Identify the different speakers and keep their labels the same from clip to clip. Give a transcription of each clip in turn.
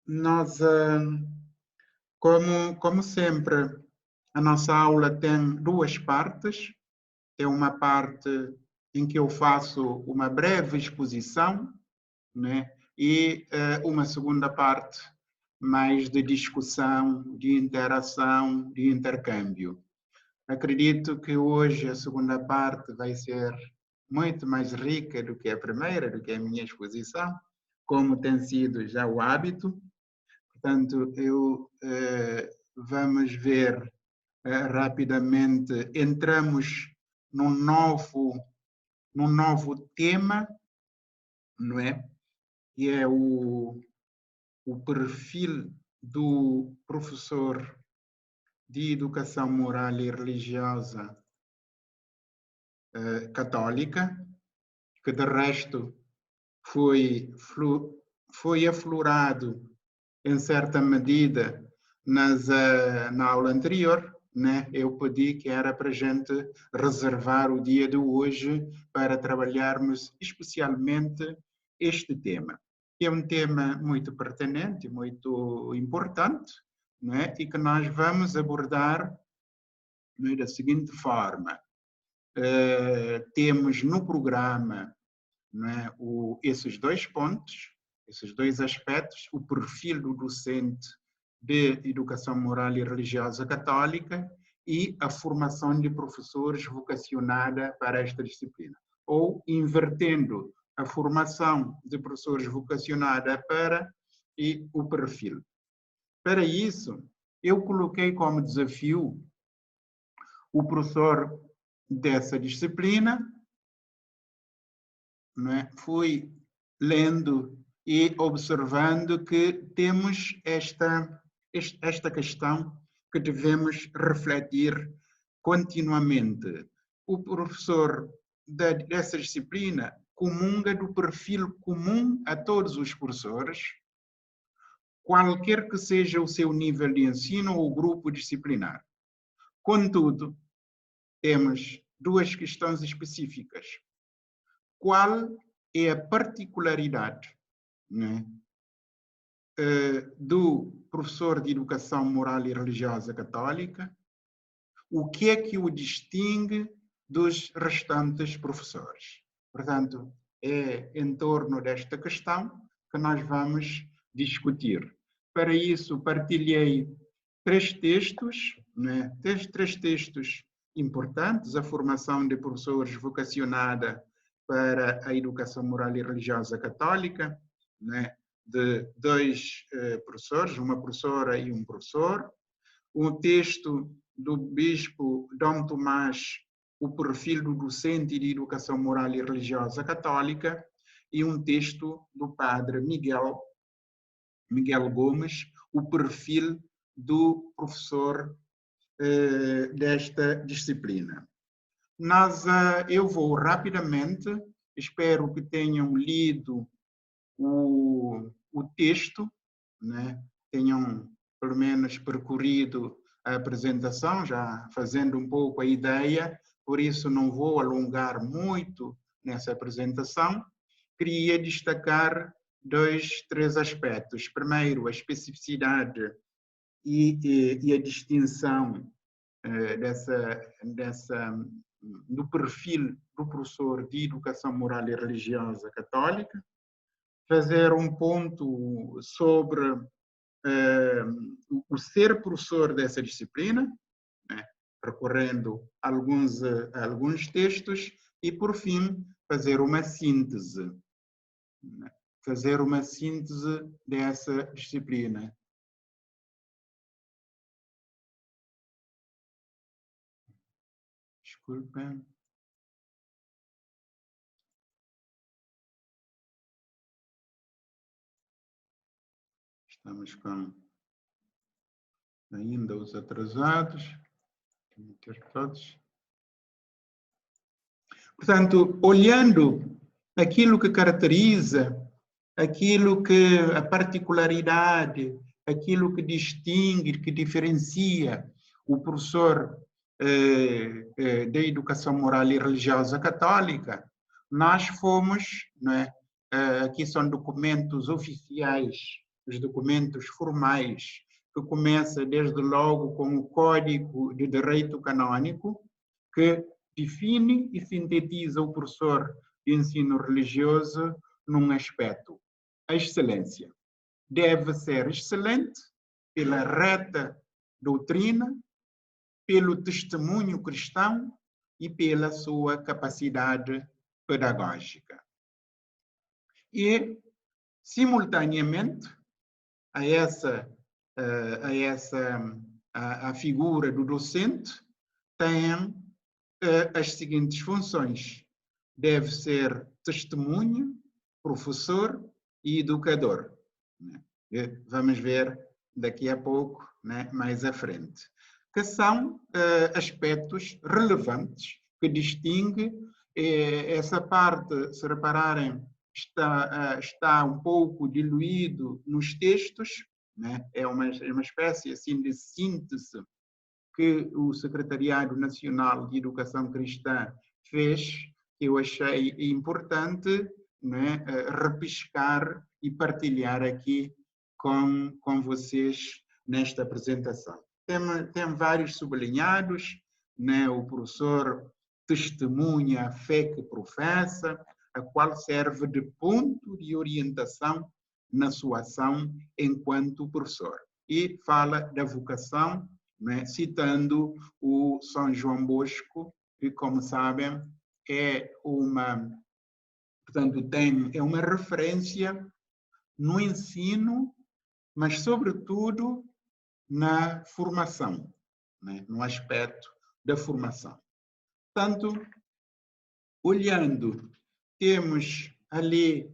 Speaker 1: Nós, como sempre, a nossa aula tem duas partes. Tem uma parte em que eu faço uma breve exposição, né? E uma segunda parte mais de discussão, de interação, de intercâmbio. Acredito que hoje a segunda parte vai ser muito mais rica do que a primeira, do que a minha exposição, como tem sido já o hábito. Portanto, vamos ver rapidamente, entramos num novo tema, não é? Que é o perfil do professor de educação moral e religiosa católica, que de resto foi aflorado em certa medida na aula anterior, né? Eu pedi que era para a gente reservar o dia de hoje para trabalharmos especialmente este tema, que é um tema muito pertinente, muito importante, né? E que nós vamos abordar, né, da seguinte forma. Temos no programa, né, esses dois pontos, esses dois aspectos, o perfil do docente de educação moral e religiosa católica e a formação de professores vocacionada para esta disciplina. Ou invertendo a formação de professores vocacionada para e o perfil. Para isso, eu coloquei como desafio o professor dessa disciplina, né? Fui lendo e observando que temos esta questão que devemos refletir continuamente. O professor dessa disciplina comunga do perfil comum a todos os professores, qualquer que seja o seu nível de ensino ou grupo disciplinar. Contudo, temos duas questões específicas. Qual é a particularidade, né, do professor de educação moral e religiosa católica? O que é que o distingue dos restantes professores? Portanto, é em torno desta questão que nós vamos discutir. Para isso, partilhei três textos, né, três textos importantes: a formação de professores vocacionada para a educação moral e religiosa católica, né, de dois professores, uma professora e um professor. Um texto do bispo Dom Tomás, o perfil do docente de educação moral e religiosa católica, e um texto do padre Miguel Gomes, o perfil do professor desta disciplina. Eu vou rapidamente, espero que tenham lido o texto, né? Tenham pelo menos percorrido a apresentação, já fazendo um pouco a ideia, por isso não vou alongar muito nessa apresentação. Queria destacar três aspectos. Primeiro, a especificidade e a distinção do perfil do professor de educação moral e religiosa católica. Fazer um ponto sobre o ser professor dessa disciplina, né, recorrendo a alguns textos, e, por fim, fazer uma síntese. Né, fazer uma síntese dessa disciplina. Desculpem. Estamos com ainda os atrasados. Todos. Portanto, olhando aquilo que caracteriza, aquilo que a particularidade, aquilo que distingue, que diferencia o professor da educação moral e religiosa católica, nós fomos, não é? Aqui são documentos oficiais os documentos formais, que começa desde logo com o Código de Direito Canônico, que define e sintetiza o professor de ensino religioso num aspecto: a excelência. Deve ser excelente pela reta doutrina, pelo testemunho cristão e pela sua capacidade pedagógica. E, simultaneamente, a figura do docente tem as seguintes funções: deve ser testemunha, professor e educador. Vamos ver daqui a pouco, né, mais à frente, que são aspectos relevantes que distinguem essa parte, se repararem, está um pouco diluído nos textos, né? É uma espécie assim de síntese que o Secretariado Nacional de Educação Cristã fez, que eu achei importante, né, repiscar e partilhar aqui com vocês nesta apresentação. Tem vários sublinhados, né? O professor testemunha a fé que professa, a qual serve de ponto de orientação na sua ação enquanto professor. E fala da vocação, né, citando o São João Bosco, que, como sabem, é uma referência no ensino, mas, sobretudo, na formação, né, no aspecto da formação. Portanto, olhando, temos ali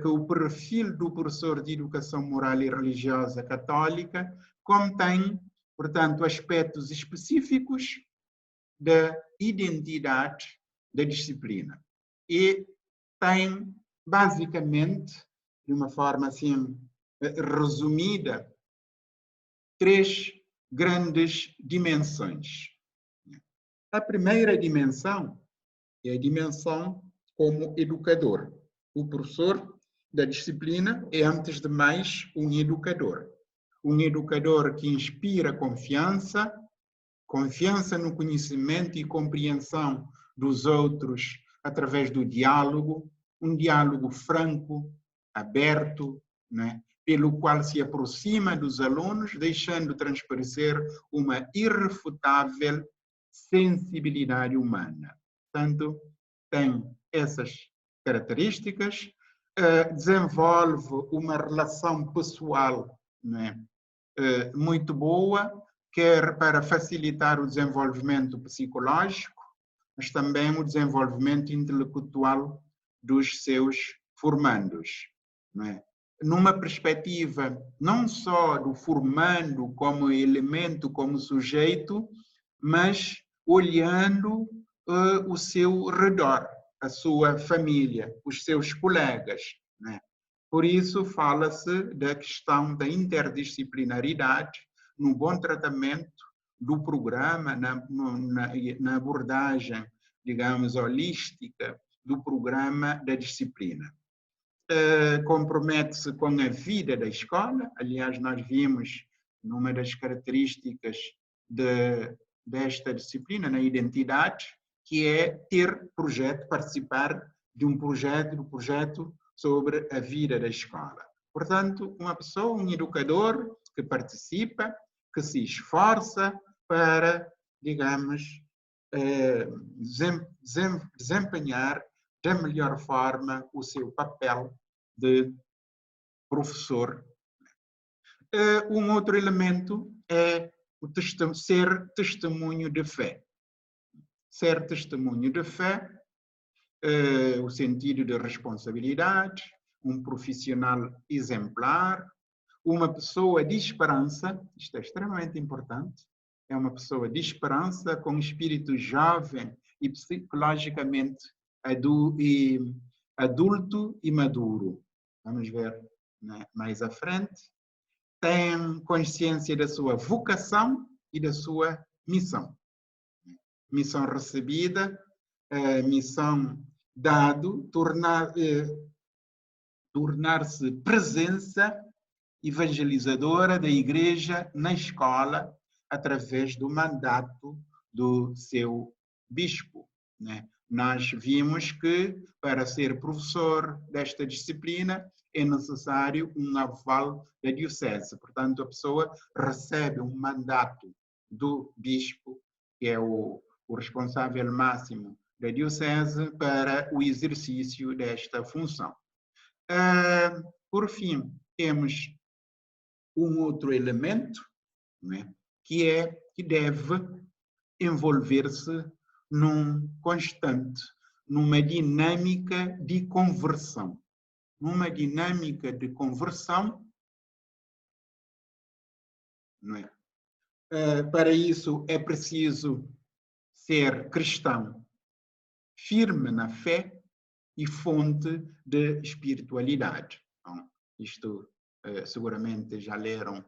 Speaker 1: que o perfil do professor de educação moral e religiosa católica contém, portanto, aspectos específicos da identidade da disciplina. E tem, basicamente, de uma forma assim resumida, 3 grandes dimensões. A primeira dimensão é a dimensão como educador. O professor da disciplina é, antes de mais, um educador. Um educador que inspira confiança no conhecimento e compreensão dos outros através do diálogo, um diálogo franco, aberto, né, pelo qual se aproxima dos alunos, deixando transparecer uma irrefutável sensibilidade humana. Portanto, tem essas características, desenvolve uma relação pessoal, né, muito boa, quer para facilitar o desenvolvimento psicológico, mas também o desenvolvimento intelectual dos seus formandos, não é? Numa perspectiva não só do formando como elemento, como sujeito, mas olhando o seu redor, a sua família, os seus colegas, né? Por isso fala-se da questão da interdisciplinaridade no bom tratamento do programa, na abordagem, digamos, holística do programa da disciplina. Compromete-se com a vida da escola. Aliás, nós vimos numa das características desta disciplina, na identidade, que é ter projeto, participar de um projeto sobre a vida da escola. Portanto, uma pessoa, um educador que participa, que se esforça para, digamos, desempenhar da melhor forma o seu papel de professor. Um outro elemento é ser testemunho de fé. Ser testemunho de fé, o sentido de responsabilidade, um profissional exemplar, uma pessoa de esperança, isto é extremamente importante, é uma pessoa de esperança, com espírito jovem e psicologicamente adulto e maduro. Vamos ver, né, mais à frente. Tem consciência da sua vocação e da sua missão. Missão recebida, missão dado, tornar-se presença evangelizadora da Igreja na escola, através do mandato do seu bispo, né? Nós vimos que, para ser professor desta disciplina, é necessário um aval da diocese. Portanto, a pessoa recebe um mandato do bispo, que é o responsável máximo da diocese, para o exercício desta função. Por fim, temos um outro elemento, né, que deve envolver-se numa dinâmica de conversão. Numa dinâmica de conversão, não é? Para isso é preciso ser cristão, firme na fé e fonte de espiritualidade. Então, isto seguramente já leram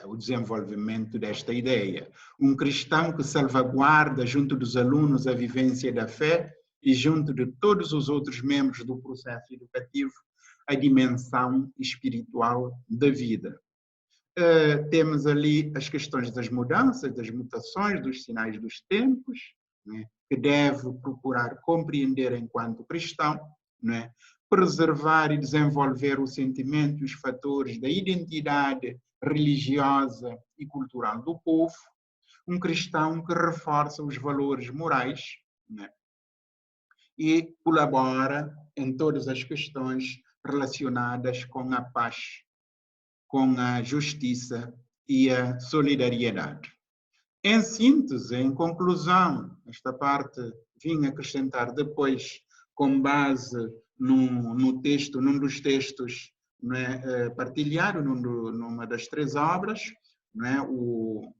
Speaker 1: o desenvolvimento desta ideia. Um cristão que salvaguarda junto dos alunos a vivência da fé e junto de todos os outros membros do processo educativo a dimensão espiritual da vida. Temos ali as questões das mudanças, das mutações, dos sinais dos tempos, né, que deve procurar compreender enquanto cristão, né, preservar e desenvolver o sentimento e os fatores da identidade religiosa e cultural do povo, um cristão que reforça os valores morais, né, e colabora em todas as questões relacionadas com a paz, com a justiça e a solidariedade. Em síntese, em conclusão, esta parte vim acrescentar depois, com base num dos textos, né, partilhado numa das 3 obras, né, o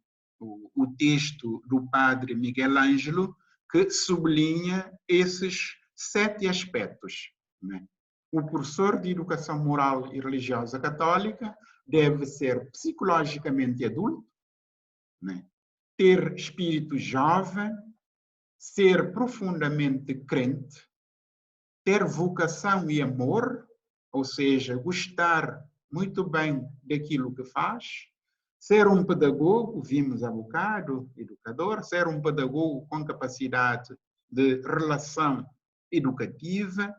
Speaker 1: texto do padre Miguel Ângelo, que sublinha esses 7 aspectos, né? O professor de educação moral e religiosa católica deve ser psicologicamente adulto, né? Ter espírito jovem, ser profundamente crente, ter vocação e amor, ou seja, gostar muito bem daquilo que faz, ser um pedagogo, vimos há bocado, educador, ser um pedagogo com capacidade de relação educativa,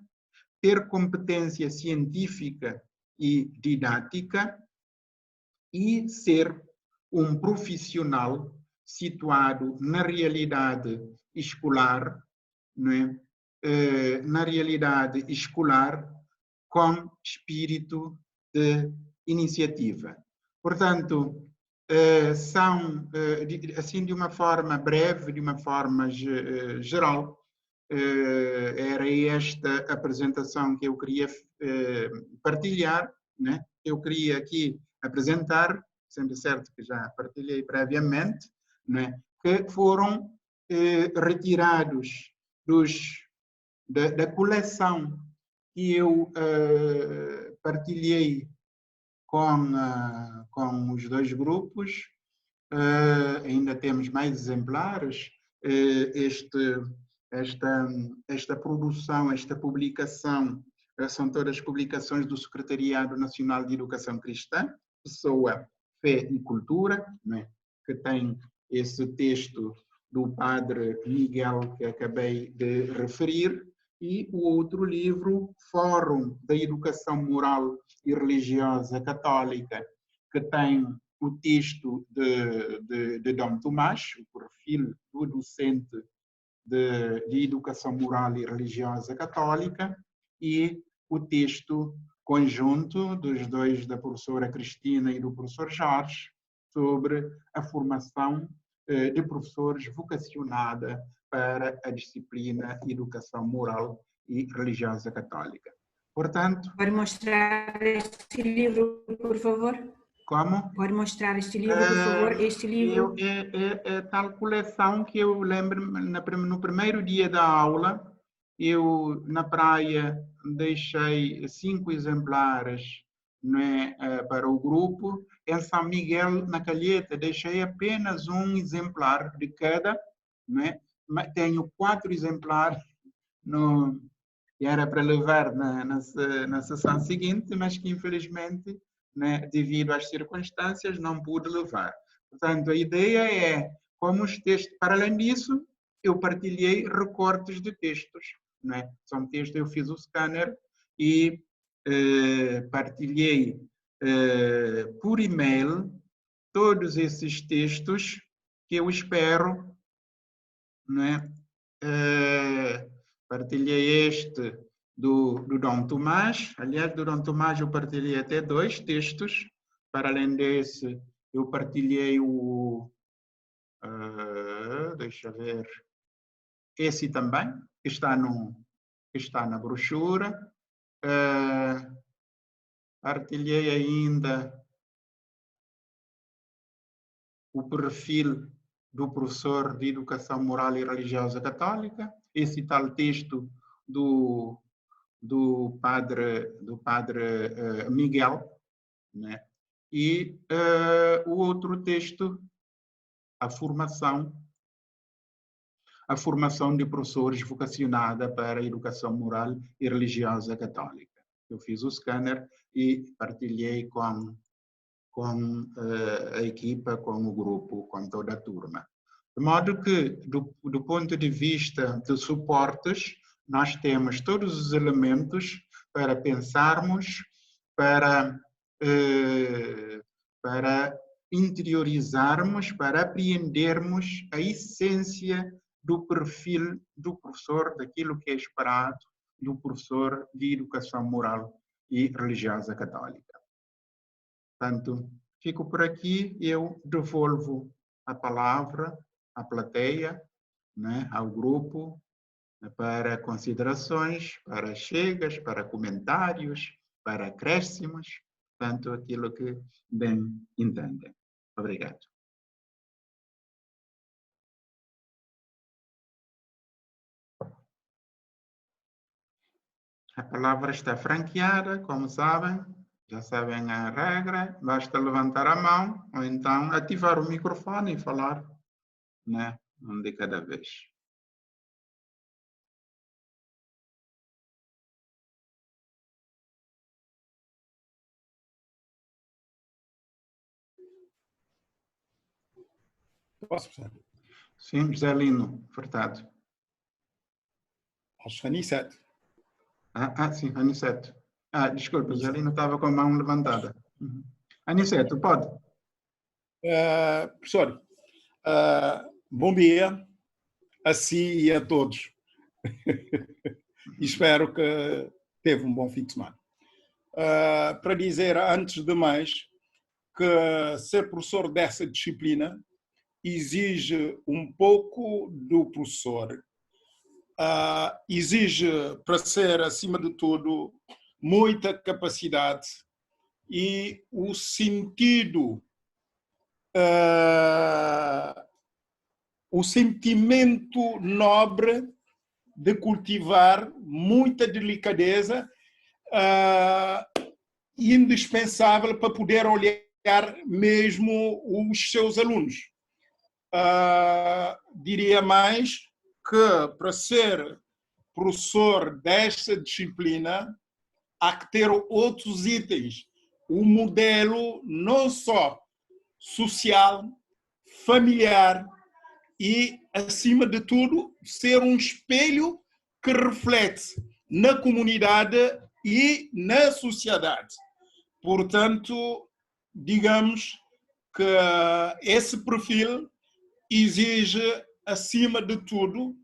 Speaker 1: ter competência científica e didática e ser um profissional situado na realidade escolar, não é? Na realidade escolar com espírito de iniciativa. Portanto, são, assim, de uma forma breve, de uma forma geral, era esta apresentação que eu queria partilhar, né? Eu queria aqui apresentar, sendo certo que já partilhei previamente, né? Que foram retirados da coleção que eu partilhei com os 2 grupos. Ainda temos mais exemplares. Esta produção, esta publicação, são todas publicações do Secretariado Nacional de Educação Cristã, Pessoa, Fé e Cultura, né, que tem esse texto do padre Miguel que acabei de referir, e o outro livro, Fórum da Educação Moral e Religiosa Católica, que tem o texto de Dom Tomás, o perfil do docente de Educação Moral e Religiosa Católica, e o texto conjunto dos 2, da professora Cristina e do professor Jorge, sobre a formação de professores vocacionada para a disciplina Educação Moral e Religiosa Católica. Portanto...
Speaker 2: Pode mostrar este livro, por favor?
Speaker 1: Como?
Speaker 2: Pode mostrar este livro, por favor? Este livro...
Speaker 1: É tal coleção que eu lembro, no primeiro dia da aula, eu, na praia, deixei 5 exemplares, não é, para o grupo. Em São Miguel, na Calheta, deixei apenas 1 exemplar de cada, não é? Mas tenho 4 exemplares, e era para levar na sessão seguinte, mas que infelizmente né, devido às circunstâncias, não pude levar. Portanto, a ideia é, como os textos, para além disso, eu partilhei recortes de textos, né? São textos, eu fiz o scanner e partilhei por e-mail todos esses textos que eu espero, né? Partilhei este do Dom Tomás. Aliás, do Dom Tomás eu partilhei até 2 textos. Para além desse, eu partilhei o... deixa eu ver. Esse também, que está na brochura. Partilhei ainda o perfil do professor de Educação Moral e Religiosa Católica, esse tal texto do padre Miguel, né? E o outro texto, a formação de professores vocacionada para a Educação Moral e Religiosa Católica. Eu fiz o scanner e partilhei com a equipa, com o grupo, com toda a turma. De modo que, do ponto de vista de suportes, nós temos todos os elementos para pensarmos, para interiorizarmos, para apreendermos a essência do perfil do professor, daquilo que é esperado do professor de Educação Moral e Religiosa Católica. Portanto, fico por aqui e eu devolvo a palavra à plateia, né, ao grupo, para considerações, para chegas, para comentários, para acréscimos, portanto, aquilo que bem entendem. Obrigado. A palavra está franqueada, como sabem. Já sabem a regra, basta levantar a mão ou então ativar o microfone e falar, né, um de cada vez.
Speaker 3: Posso, professor?
Speaker 1: Sim, José Lino Furtado.
Speaker 3: Acho que Aniceto.
Speaker 1: Sim, Aniceto. Desculpa, José Lino estava com a mão levantada. Aniceto, pode?
Speaker 3: Professor, bom dia a si e a todos. Espero que teve um bom fim de semana. Para dizer, antes de mais, que ser professor dessa disciplina exige um pouco do professor. Exige, para ser, acima de tudo, muita capacidade e o sentido, o sentimento nobre de cultivar muita delicadeza, indispensável para poder olhar mesmo os seus alunos. Diria mais que, para ser professor desta disciplina, há que ter outros itens. O modelo não só social, familiar e, acima de tudo, ser um espelho que reflete na comunidade e na sociedade. Portanto, digamos que esse perfil exige, acima de tudo,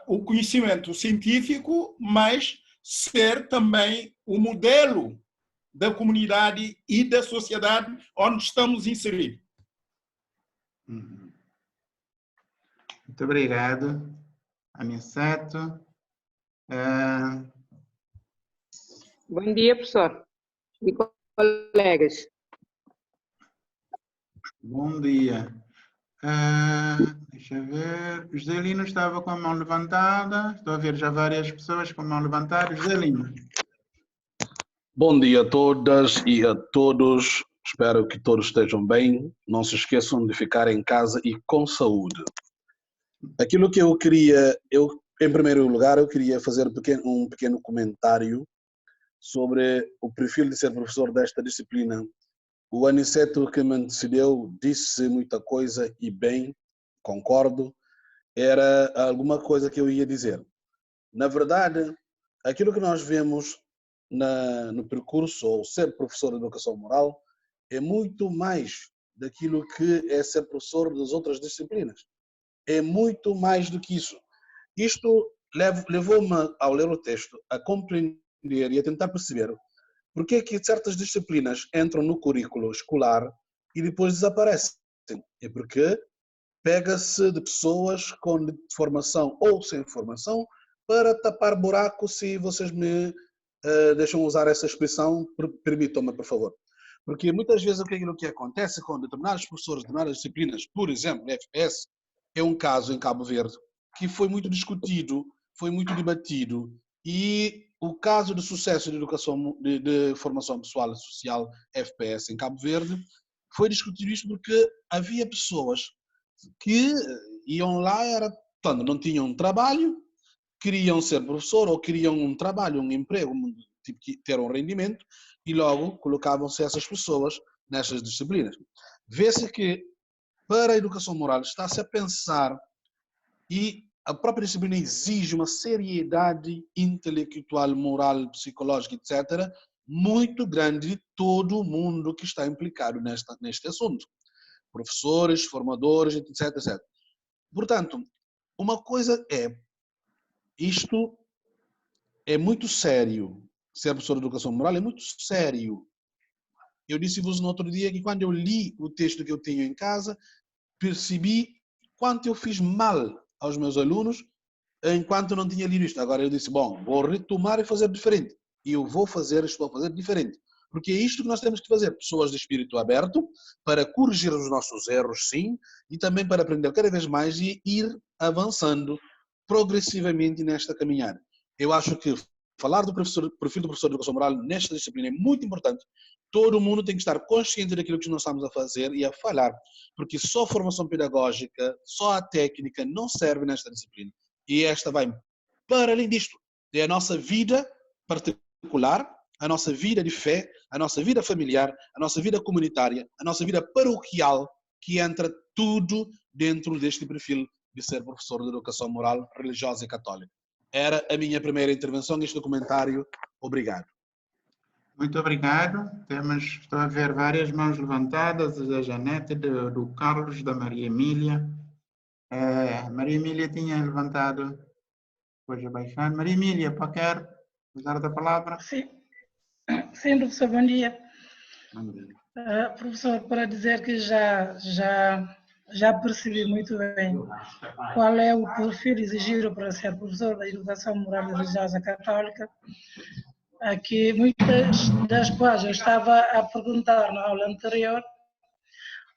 Speaker 3: o conhecimento científico, mas ser também o modelo da comunidade e da sociedade onde estamos inseridos.
Speaker 1: Muito obrigado, Aniceto.
Speaker 4: Bom dia, professor e colegas.
Speaker 1: Bom dia. Deixa eu ver. José Lino estava com a mão levantada. Estou a ver já várias pessoas com a mão levantada. José Lino.
Speaker 5: Bom dia a todas e a todos. Espero que todos estejam bem. Não se esqueçam de ficar em casa e com saúde. Aquilo que eu queria, em primeiro lugar, eu queria fazer um pequeno comentário sobre o perfil de ser professor desta disciplina. O Aniceto que me antecedeu disse muita coisa e bem, concordo, era alguma coisa que eu ia dizer. Na verdade, aquilo que nós vemos no percurso, ou ser professor de educação moral, é muito mais daquilo que é ser professor das outras disciplinas. É muito mais do que isso. Isto levou-me, ao ler o texto, a compreender e a tentar perceber porque é que certas disciplinas entram no currículo escolar e depois desaparecem. É porque pega-se de pessoas com formação ou sem formação para tapar buraco, se vocês me deixam usar essa expressão, permitam-me, por favor. Porque muitas vezes aquilo que acontece com determinados professores de determinadas disciplinas, por exemplo, FPS, é um caso em Cabo Verde que foi muito discutido, foi muito debatido, e o caso de sucesso de educação de formação pessoal e social FPS em Cabo Verde foi discutido isto porque havia pessoas que iam lá, portanto, não tinham um trabalho, queriam ser professor ou queriam um trabalho, um emprego, tipo, ter um rendimento, e logo colocavam-se essas pessoas nestas disciplinas. Vê-se que para a educação moral está-se a pensar, e a própria disciplina exige uma seriedade intelectual, moral, psicológica, etc., muito grande de todo mundo que está implicado neste assunto. Professores, formadores, etc, etc. Portanto, uma coisa é, isto é muito sério. Ser professor de educação moral é muito sério. Eu disse-vos no outro dia que quando eu li o texto que eu tenho em casa, percebi quanto eu fiz mal aos meus alunos enquanto não tinha lido isto. Agora eu disse, bom, vou retomar e fazer diferente. E eu vou fazer, estou a fazer diferente. Porque é isto que nós temos que fazer. Pessoas de espírito aberto, para corrigir os nossos erros, sim, e também para aprender cada vez mais e ir avançando progressivamente nesta caminhada. Eu acho que falar do perfil do professor de educação moral nesta disciplina é muito importante. Todo mundo tem que estar consciente daquilo que nós estamos a fazer e a falar, porque só a formação pedagógica, só a técnica não serve nesta disciplina. E esta vai para além disto. É a nossa vida particular, a nossa vida de fé, a nossa vida familiar, a nossa vida comunitária, a nossa vida paroquial, que entra tudo dentro deste perfil de ser professor de educação moral, religiosa e católica. Era a minha primeira intervenção neste documentário. Obrigado.
Speaker 1: Muito obrigado. Estou a ver várias mãos levantadas, da Janete, do Carlos, da Maria Emília. Maria Emília tinha levantado, depois abaixando. Maria Emília, quer usar a palavra?
Speaker 2: Sim, sim, professor, bom dia.
Speaker 1: Bom dia.
Speaker 2: Professor, para dizer que já percebi muito bem qual é o perfil exigido para ser professor da educação moral e religiosa católica, aqui muitas das quais eu estava a perguntar na aula anterior,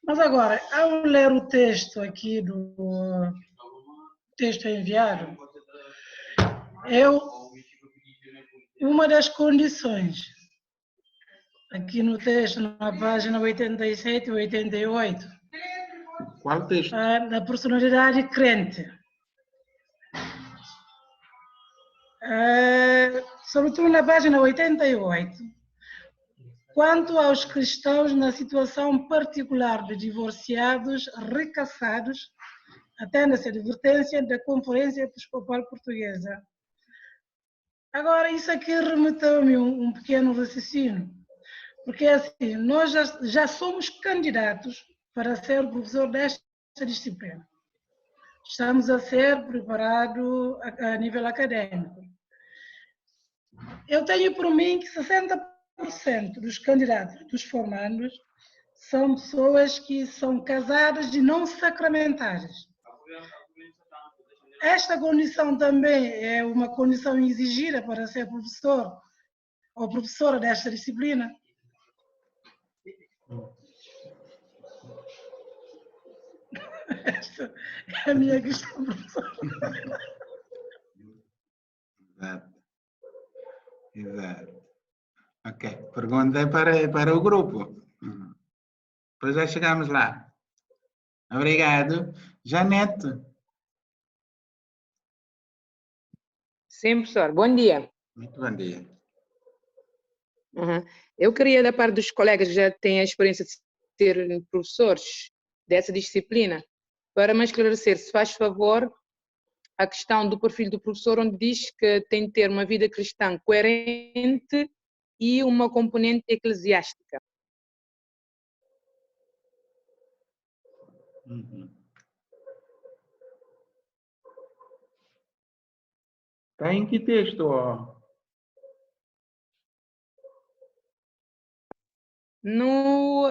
Speaker 2: mas agora, ao ler o texto aqui do texto enviado, uma das condições aqui no texto, na página 87 e 88,
Speaker 1: Qual texto?
Speaker 2: da personalidade crente. Sobretudo na página 88, quanto aos cristãos na situação particular de divorciados, recasados, atende-se a advertência da Conferência Episcopal Portuguesa. Agora, isso aqui remeteu-me um pequeno raciocínio, porque assim, nós já somos candidatos para ser professor desta disciplina. Estamos a ser preparados a nível acadêmico. Eu tenho por mim que 60% dos candidatos, dos formandos, são pessoas que são casadas e não sacramentadas. Esta condição também é uma condição exigida para ser professor ou professora desta disciplina. Esta é a minha questão, professor.
Speaker 1: Exato. Ok. Pergunta para o grupo. Depois já chegamos lá. Obrigado. Janete.
Speaker 4: Sim, professor. Bom dia.
Speaker 1: Muito bom dia.
Speaker 4: Eu queria, da parte dos colegas que já têm a experiência de ser professores dessa disciplina, para me esclarecer, se faz favor, a questão do perfil do professor, onde diz que tem de ter uma vida cristã coerente e uma componente eclesiástica.
Speaker 1: Está em que texto? Ó?
Speaker 4: No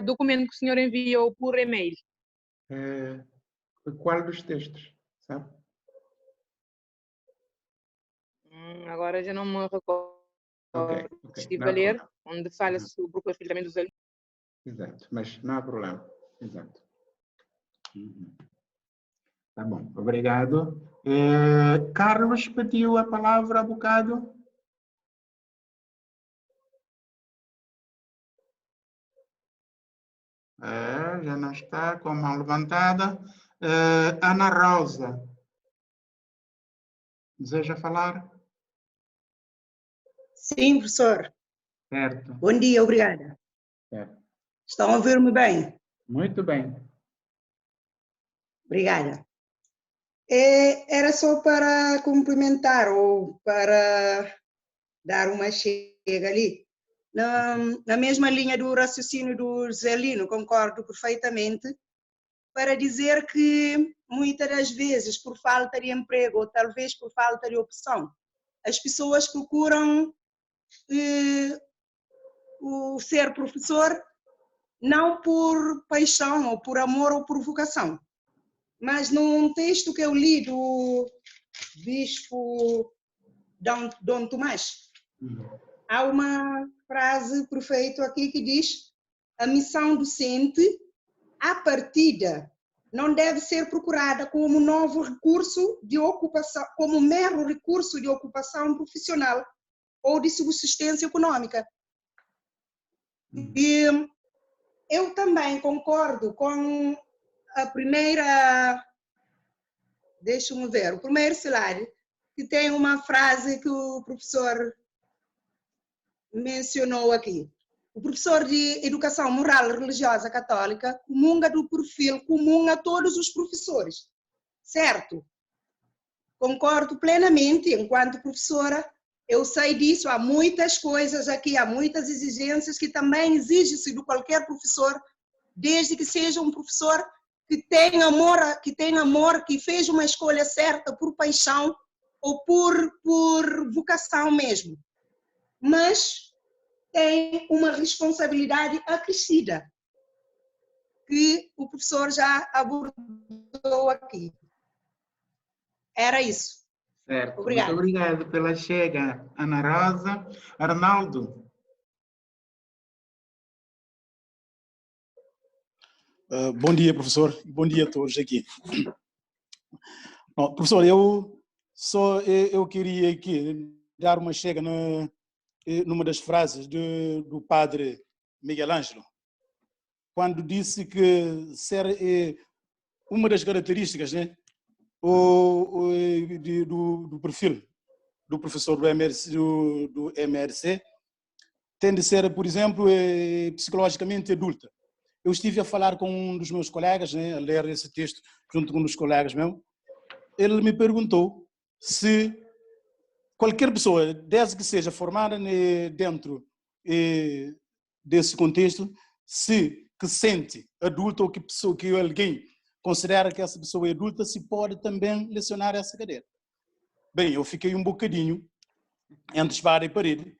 Speaker 4: documento que o senhor enviou por e-mail.
Speaker 1: Qual dos textos? Sabe?
Speaker 4: Agora já não me recordo.
Speaker 1: Ok.
Speaker 4: Estive a ler, onde fala sobre o perfil também dos alunos.
Speaker 1: Exato, mas não há problema. Exato. Tá bom, obrigado. Carlos pediu a palavra há bocado. Já não está, com a mão levantada. Ana Rosa. Deseja falar?
Speaker 6: Sim, professor.
Speaker 1: Certo.
Speaker 6: Bom dia, obrigada.
Speaker 1: Certo.
Speaker 6: Estão a ouvir-me bem?
Speaker 1: Muito bem.
Speaker 6: Obrigada. Era só para cumprimentar ou para dar uma chega ali. Na mesma linha do raciocínio do Zelino, concordo perfeitamente, para dizer que muitas das vezes, por falta de emprego ou talvez por falta de opção, as pessoas procuram o ser professor não por paixão ou por amor ou por vocação. Mas num texto que eu li do bispo Dom Tomás, há uma frase perfeita aqui que diz: a missão docente, à partida, não deve ser procurada como novo recurso de ocupação, como mero recurso de ocupação profissional ou de subsistência econômica. E eu também concordo com a primeira, deixa-me ver, o primeiro slide, que tem uma frase que o professor mencionou aqui. O professor de Educação Moral e Religiosa Católica comunga do perfil comum a todos os professores, certo? Concordo plenamente, enquanto professora, eu sei disso, há muitas coisas aqui, há muitas exigências que também exigem-se de qualquer professor, desde que seja um professor que tem amor, que fez uma escolha certa por paixão ou por vocação mesmo. Mas tem uma responsabilidade acrescida, que o professor já abordou aqui. Era isso.
Speaker 1: Certo.
Speaker 6: Obrigada.
Speaker 1: Muito obrigado pela chega, Ana Rosa. Arnaldo.
Speaker 3: Bom dia, professor. Bom dia a todos aqui. Bom, professor, eu queria aqui dar uma chega numa das frases do padre Miguel Ângelo, quando disse que uma das características, né, do perfil do professor do MRC tem de ser, por exemplo, psicologicamente adulta. Eu estive a falar com um dos meus colegas, né, a ler esse texto junto com um dos colegas meus. Ele me perguntou se qualquer pessoa, desde que seja formada dentro desse contexto, que sente adulto ou que alguém considera que essa pessoa é adulta, se pode também lecionar essa cadeira. Bem, eu fiquei um bocadinho entre espada e parede.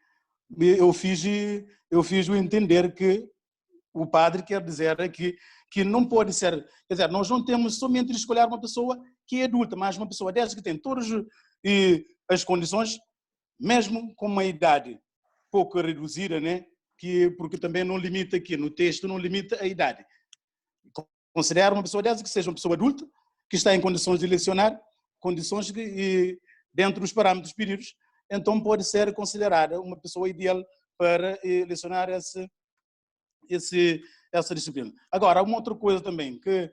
Speaker 3: Eu fiz-o entender que o padre quer dizer aqui que não pode ser, quer dizer, nós não temos somente de escolher uma pessoa que é adulta, mas uma pessoa desde que tem todas as condições, mesmo com uma idade pouco reduzida, né? Porque também não limita aqui, no texto não limita a idade. Considera uma pessoa desde que seja uma pessoa adulta, que está em condições de lecionar, condições dentro dos parâmetros pedidos, então pode ser considerada uma pessoa ideal para lecionar essa disciplina. Agora, há uma outra coisa também que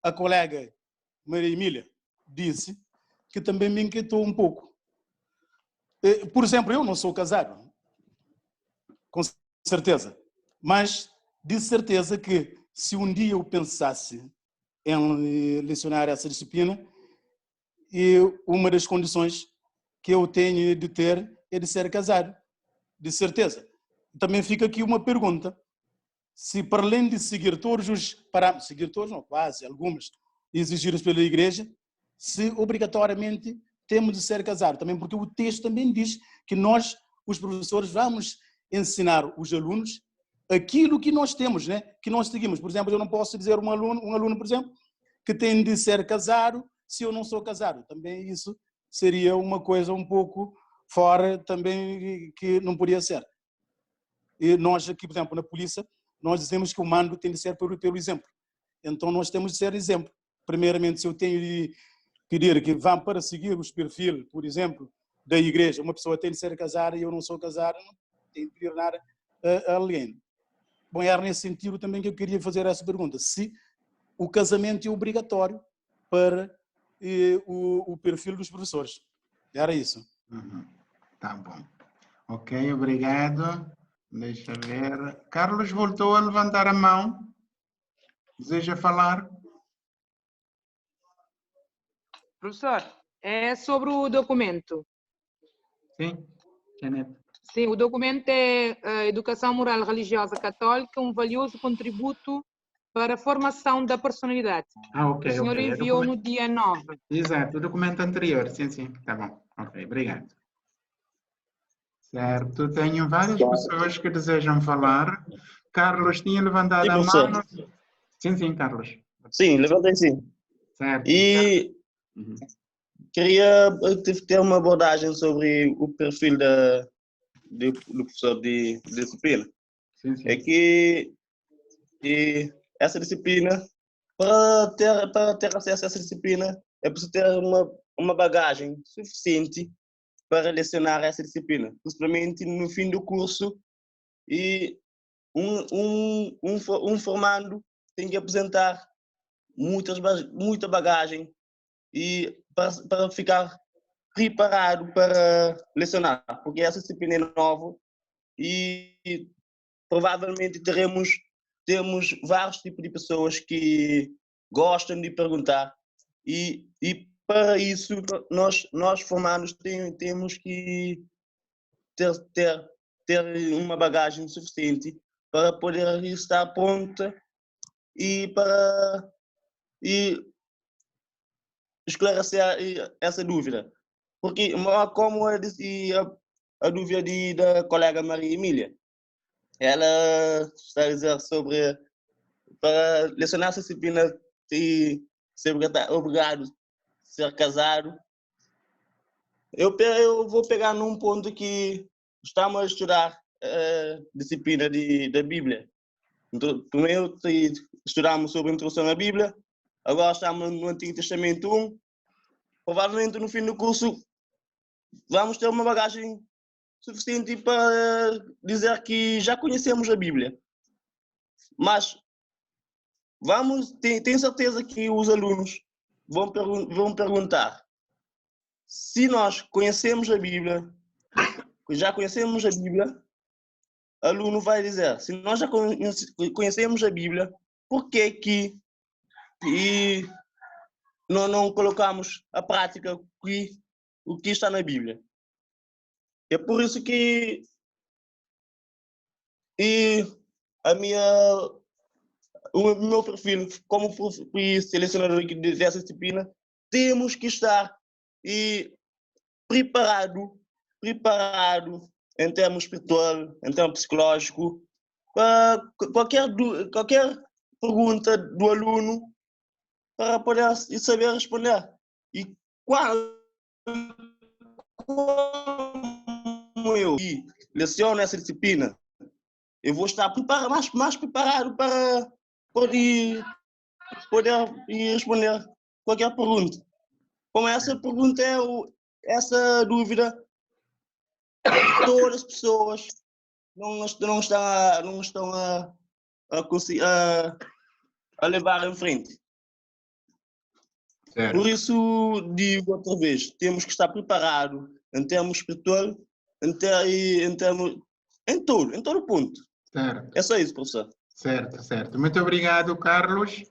Speaker 3: a colega Maria Emília disse, que também me inquietou um pouco. Por exemplo, eu não sou casado. certeza. Mas de certeza que se um dia eu pensasse em lecionar essa disciplina, e uma das condições que eu tenho de ter é de ser casado, de certeza. Também fica aqui uma pergunta: se para além de seguir todos os parâmetros, seguir todos não, quase algumas, exigidos pela Igreja, se obrigatoriamente temos de ser casados, também porque o texto também diz que nós, os professores, vamos ensinar os alunos aquilo que nós temos, né? Que nós seguimos. Por exemplo, eu não posso dizer um aluno, por exemplo, que tem de ser casado se eu não sou casado. Também isso seria uma coisa um pouco fora também que não podia ser. E nós aqui, por exemplo, na polícia, nós dizemos que o mando tem de ser pelo exemplo. Então nós temos de ser exemplo. Primeiramente, se eu tenho de pedir que vá para seguir os perfis, por exemplo, da igreja, uma pessoa tem de ser casada e eu não sou casado, não tenho de pedir nada a alguém. Bom, era nesse sentido também que eu queria fazer essa pergunta. Se o casamento é obrigatório para o perfil dos professores. Era isso.
Speaker 1: Tá bom. Ok, obrigado. Deixa ver. Carlos voltou a levantar a mão. Deseja falar?
Speaker 4: Professor, é sobre o documento.
Speaker 1: Sim, Janete.
Speaker 4: Sim, o documento é a Educação Moral Religiosa Católica, um valioso contributo para a formação da personalidade.
Speaker 1: Ok.
Speaker 4: O senhor enviou no dia 9.
Speaker 1: Exato, o documento anterior. Sim, tá bom. Ok, obrigado. Certo, tenho várias pessoas que desejam falar. Carlos tinha levantado a mão. Sim, Carlos.
Speaker 7: Sim, levantei sim.
Speaker 1: Certo.
Speaker 7: E queria ter uma abordagem sobre o perfil do professor de disciplina.
Speaker 1: Sim.
Speaker 7: É que essa disciplina, para ter acesso a essa disciplina, é preciso ter uma bagagem suficiente para lecionar essa disciplina, principalmente no fim do curso. E um formando tem que apresentar muita bagagem e para ficar preparado para lecionar, porque essa disciplina é nova e provavelmente temos vários tipos de pessoas que gostam de perguntar e para isso nós formandos temos que ter uma bagagem suficiente para poder estar pronta e esclarecer essa dúvida. Porque, como eu disse, a dúvida da colega Maria Emília, ela está a dizer sobre para lecionar essa disciplina e ser obrigado a ser casado. Eu vou pegar num ponto que estamos a estudar a disciplina da Bíblia. Então, primeiro estudamos sobre a introdução à Bíblia, agora estamos no Antigo Testamento 1. Provavelmente no fim do curso vamos ter uma bagagem suficiente para dizer que já conhecemos a Bíblia. Mas tenho certeza que os alunos vão perguntar: se nós conhecemos a Bíblia, já conhecemos a Bíblia, o aluno vai dizer: se nós já conhecemos a Bíblia, por que não colocamos a prática o que está na Bíblia? É por isso que o meu perfil como selecionador dessa disciplina, temos que estar preparado em termos espiritual, em termos psicológico, para qualquer pergunta do aluno, para poder saber responder. E como eu leciono essa disciplina, eu vou estar mais preparado para poder responder qualquer pergunta. Como essa pergunta essa dúvida, todas as pessoas não estão a levar em frente.
Speaker 1: Certo.
Speaker 7: Por isso, digo outra vez, temos que estar preparados em termos espiritual, em todo ponto.
Speaker 1: Certo,
Speaker 7: É só isso, professor.
Speaker 1: certo, certo. Muito obrigado, Carlos.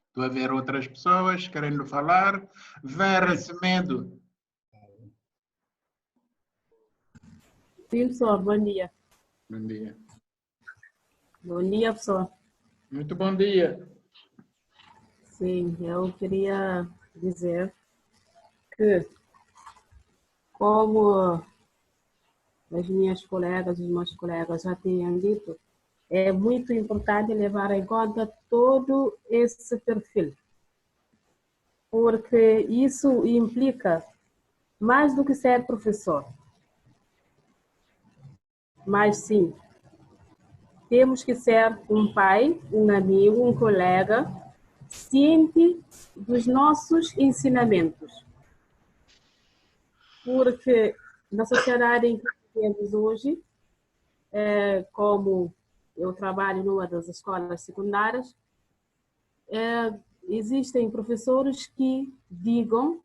Speaker 1: Estou a ver outras pessoas querendo falar. Vera Semedo.
Speaker 8: Sim, professor, bom dia.
Speaker 1: Bom dia.
Speaker 8: Bom dia, professor.
Speaker 1: Muito bom dia.
Speaker 8: Sim, eu queria dizer que, como as minhas colegas, os meus colegas já tinham dito, é muito importante levar em conta todo esse perfil, porque isso implica mais do que ser professor. Mas sim, temos que ser um pai, um amigo, um colega, ciente dos nossos ensinamentos. Porque na sociedade em que vivemos hoje, como eu trabalho numa das escolas secundárias, existem professores que digam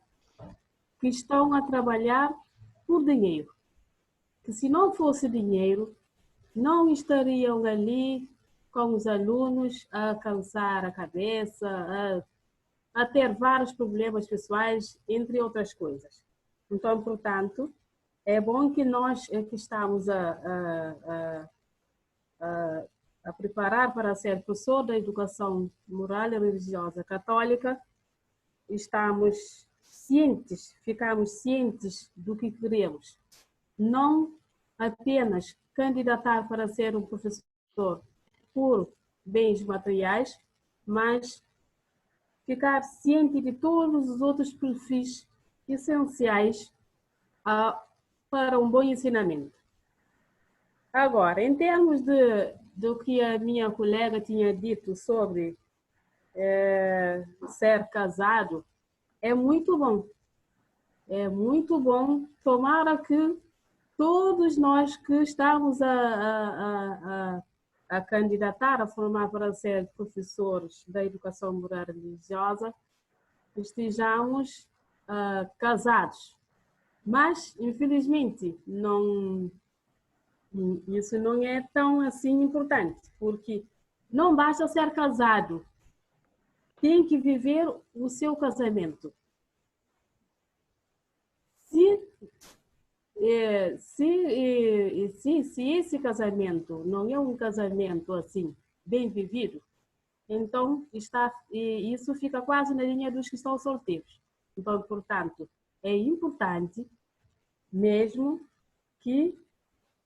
Speaker 8: que estão a trabalhar por dinheiro. Que se não fosse dinheiro, não estariam ali com os alunos a cansar a cabeça, a ter vários problemas pessoais, entre outras coisas. Então, portanto, é bom que nós que estamos a preparar para ser professor da educação moral e religiosa católica, ficamos cientes do que queremos. Não apenas candidatar para ser um professor por bens materiais, mas ficar ciente de todos os outros perfis essenciais para um bom ensinamento. Agora, em termos do que a minha colega tinha dito sobre ser casado, é muito bom. É muito bom. Tomara que todos nós que estamos a candidatar, a formar para ser professores da educação moral religiosa, estejamos casados. Mas, infelizmente, isso não é tão assim importante, porque não basta ser casado, tem que viver o seu casamento. Se esse casamento não é um casamento assim, bem vivido, então isso fica quase na linha dos que estão solteiros. Então, portanto, é importante mesmo que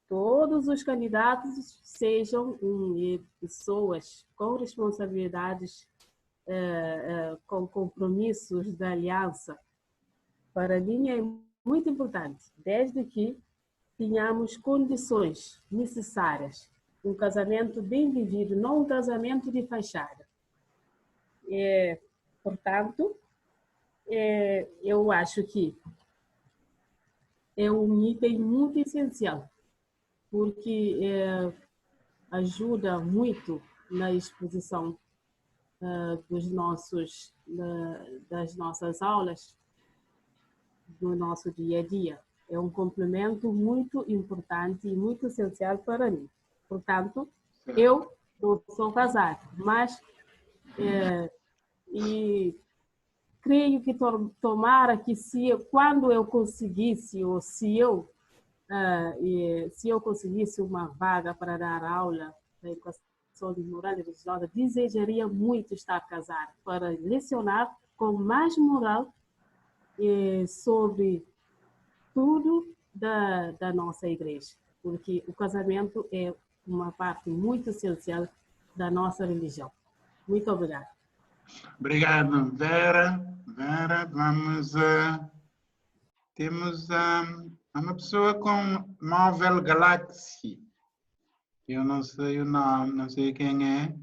Speaker 8: todos os candidatos sejam pessoas com responsabilidades, com compromissos da aliança. Para mim é muito importante, desde que tenhamos condições necessárias. Um casamento bem vivido, não um casamento de fachada. Portanto, eu acho que é um item muito essencial, porque ajuda muito na exposição das nossas aulas, do nosso dia a dia. É um complemento muito importante e muito essencial para mim. Portanto, eu sou casada, mas creio que tomara que quando eu conseguisse, ou se eu conseguisse uma vaga para dar aula da educação moral e religiosa, desejaria muito estar casada para lecionar com mais moral sobre tudo da nossa igreja, porque o casamento é uma parte muito essencial da nossa religião. Muito obrigada.
Speaker 1: Obrigado, Vera. Vera, temos uma pessoa com Marvel Galaxy. Eu não sei o nome, não sei quem é.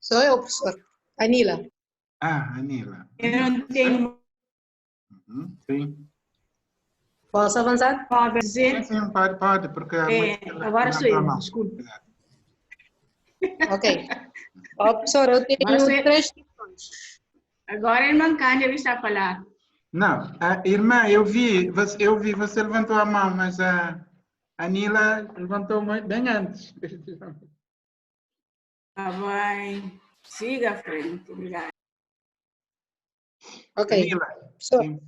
Speaker 9: Sou eu, professor. Anila.
Speaker 1: Anila.
Speaker 9: Eu não tenho.
Speaker 1: Sim.
Speaker 9: Posso avançar? Pode dizer?
Speaker 1: Sim, pode, porque...
Speaker 9: agora sou eu, desculpe. Ok. Professor, eu tenho 3 questões.
Speaker 10: Agora a irmã Cândida está a falar.
Speaker 1: Não, irmã, eu vi, você levantou a mão, mas A Nila levantou bem antes.
Speaker 10: Tá bem. Siga à frente. Obrigada.
Speaker 9: Ok.
Speaker 1: Nila.
Speaker 9: Professor,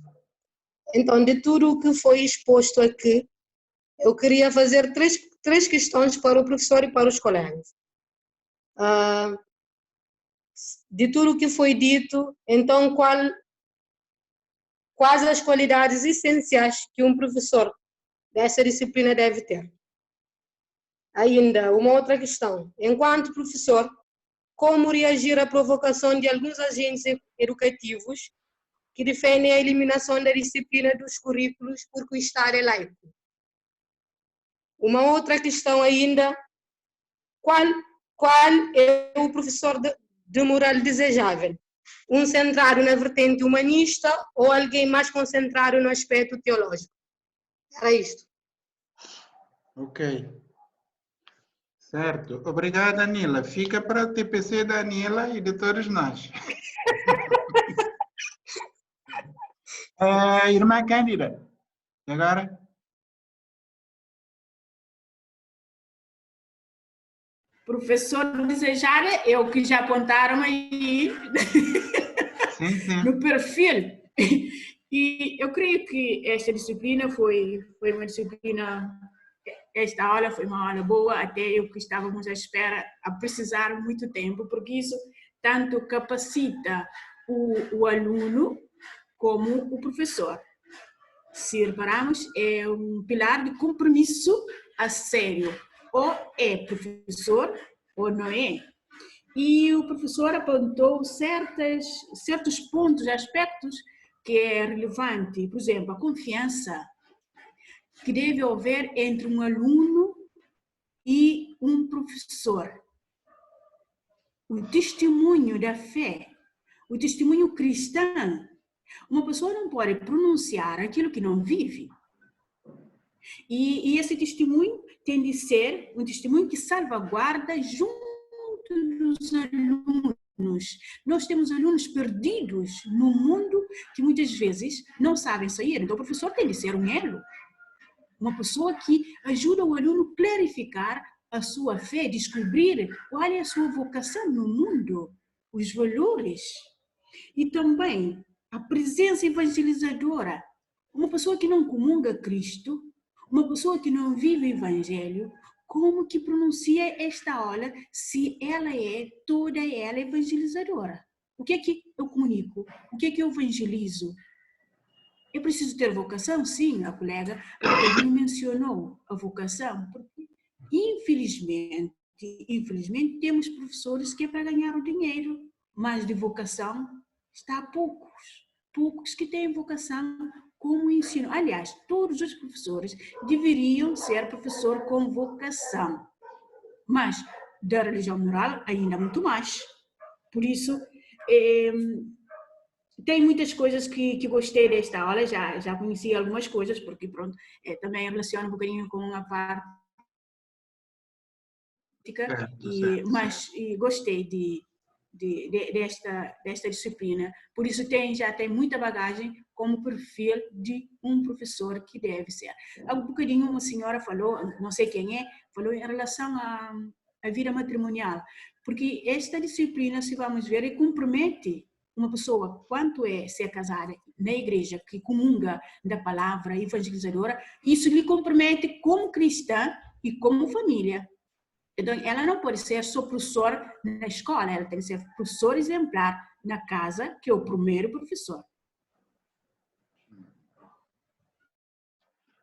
Speaker 9: então, de tudo o que foi exposto aqui, eu queria fazer três questões para o professor e para os colegas. De tudo o que foi dito, então, quais as qualidades essenciais que um professor dessa disciplina deve ter? Ainda, uma outra questão. Enquanto professor, como reagir à provocação de alguns agentes educativos que defendem a eliminação da disciplina dos currículos porque o Estado é laico? Uma outra questão ainda, qual é o professor de moral desejável? Um centrado na vertente humanista ou alguém mais concentrado no aspecto teológico? Era isto.
Speaker 1: Ok. Certo. Obrigada, Nila. Fica para o TPC da Nila e de todos nós. Irmã Cândida, agora?
Speaker 10: Professor desejar é o que já apontaram aí
Speaker 1: Sim.
Speaker 10: no perfil. E eu creio que esta disciplina foi uma disciplina, esta aula foi uma aula boa, até eu que estávamos à espera, a precisar muito tempo, porque isso tanto capacita o aluno como o professor. Se repararmos, é um pilar de compromisso a sério. Ou é professor ou não é. E o professor apontou certos pontos, aspectos que é relevante. Por exemplo, a confiança que deve haver entre um aluno e um professor. O testemunho da fé, o testemunho cristão. Uma pessoa não pode pronunciar aquilo que não vive. E esse testemunho tem de ser um testemunho que salvaguarda junto dos alunos. Nós temos alunos perdidos no mundo que muitas vezes não sabem sair. Então o professor tem de ser um elo. Uma pessoa que ajuda o aluno a clarificar a sua fé, descobrir qual é a sua vocação no mundo, os valores. E também a presença evangelizadora. Uma pessoa que não comunga Cristo, uma pessoa que não vive o Evangelho, como que pronuncia esta aula se ela é toda ela evangelizadora? O que é que eu comunico? O que é que eu evangelizo? Eu preciso ter vocação? Sim, a colega mencionou a vocação, porque infelizmente temos professores que é para ganhar o dinheiro, mas de vocação está a poucos que têm vocação como ensino. Aliás, todos os professores deveriam ser professor com vocação, mas da religião moral ainda muito mais. Por isso, tem muitas coisas que gostei desta aula, já conheci algumas coisas, porque pronto, também relaciona um bocadinho com a parte mas gostei desta disciplina. Por isso já tem muita bagagem como perfil de um professor que deve ser. Há um bocadinho uma senhora falou, não sei quem é, falou em relação à vida matrimonial, porque esta disciplina, se vamos ver, compromete uma pessoa, quanto é ser casada na igreja, que comunga da palavra evangelizadora, isso lhe compromete como cristã e como família. Então, ela não pode ser só professor na escola, ela tem que ser professor exemplar na casa, que é o primeiro professor.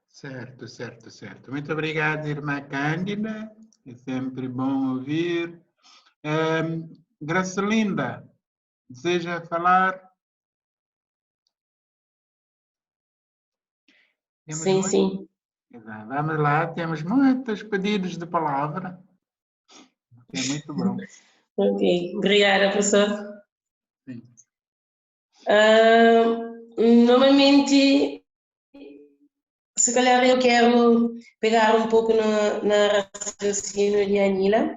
Speaker 1: Certo. Muito obrigado, irmã Cândida. É sempre bom ouvir. Gracelinda, deseja falar?
Speaker 11: Sim.
Speaker 1: Vamos lá, temos muitos pedidos de palavra. É muito bom.
Speaker 11: Ok, obrigada, professor.
Speaker 1: Sim.
Speaker 11: Normalmente, se calhar eu quero pegar um pouco na raciocínio de Anila,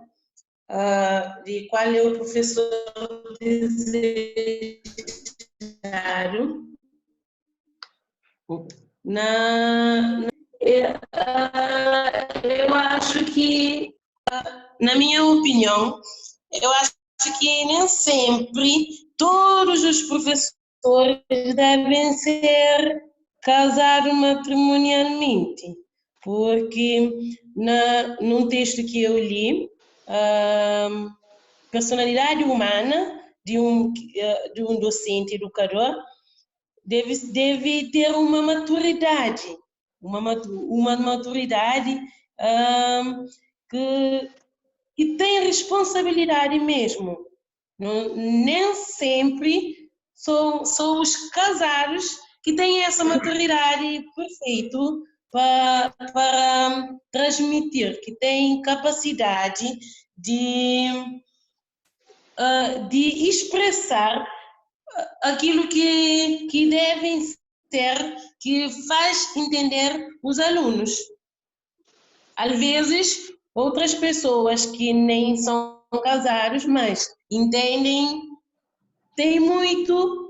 Speaker 11: de qual é o professor desejado eu acho que, na minha opinião, eu acho que nem sempre todos os professores devem ser casados matrimonialmente, porque num texto que eu li, personalidade humana de um docente educador deve ter uma maturidade, que tem responsabilidade mesmo. Nem sempre são os casados que têm essa maturidade perfeita para transmitir, que têm capacidade de expressar aquilo que devem ser, que faz entender os alunos. Às vezes, outras pessoas que nem são casados, mas entendem, têm muito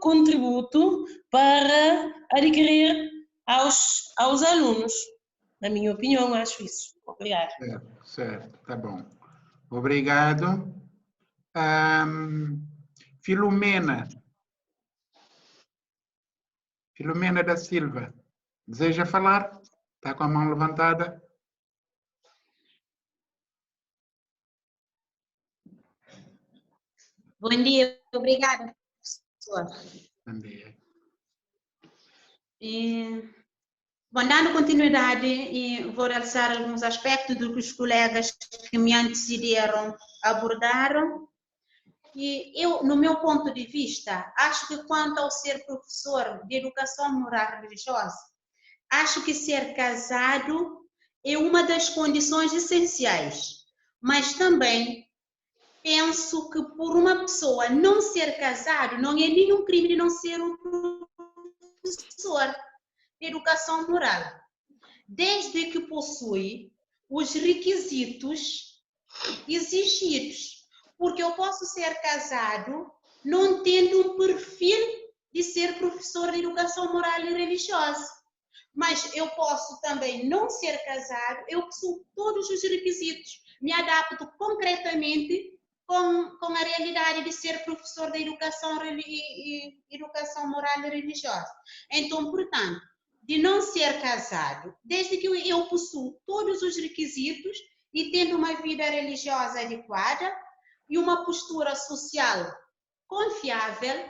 Speaker 11: contributo para adquirir aos alunos. Na minha opinião, acho isso. Obrigada.
Speaker 1: Certo, tá bom. Obrigado. Filomena da Silva, deseja falar? Está com a mão levantada?
Speaker 12: Bom dia, obrigada, professor.
Speaker 1: Bom dia.
Speaker 12: Bom, dando continuidade, vou realçar alguns aspectos do que os colegas que me antecederam abordaram. E eu, no meu ponto de vista, acho que quanto ao ser professor de educação moral religiosa, acho que ser casado é uma das condições essenciais, mas também penso que por uma pessoa não ser casado não é nenhum crime de não ser um professor de educação moral, desde que possui os requisitos exigidos. Porque eu posso ser casado não tendo um perfil de ser professor de educação moral e religiosa. Mas eu posso também não ser casado, eu possuo todos os requisitos, me adapto concretamente com a realidade de ser professor de educação moral e religiosa. Então, portanto, de não ser casado, desde que eu possuo todos os requisitos e tendo uma vida religiosa adequada, e uma postura social confiável,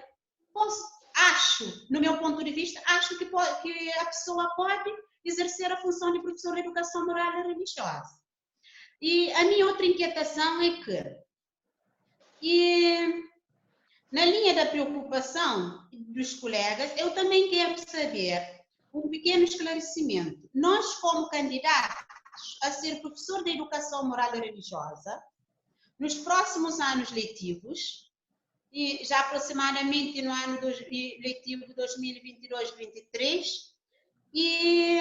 Speaker 12: acho, no meu ponto de vista, acho que a pessoa pode exercer a função de professor de educação moral e religiosa. E a minha outra inquietação é que, na linha da preocupação dos colegas, eu também quero saber um pequeno esclarecimento. Nós, como candidatos a ser professor de educação moral e religiosa, nos próximos anos letivos, e já aproximadamente no ano letivo de 2022-23, e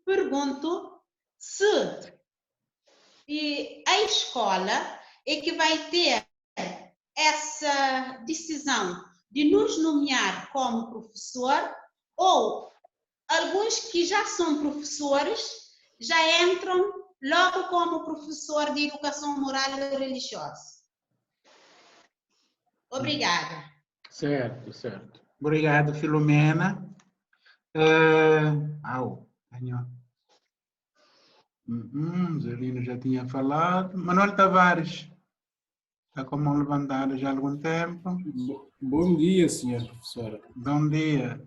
Speaker 12: pergunto se a escola é que vai ter essa decisão de nos nomear como professor, ou alguns que já são professores já entram logo como professor de educação moral e religiosa. Obrigada.
Speaker 1: Certo, certo. Obrigado, Filomena. Zelino já tinha falado. Manuel Tavares, está com a mão levantada já há algum tempo.
Speaker 13: Bom dia, senhora professora.
Speaker 1: Bom dia.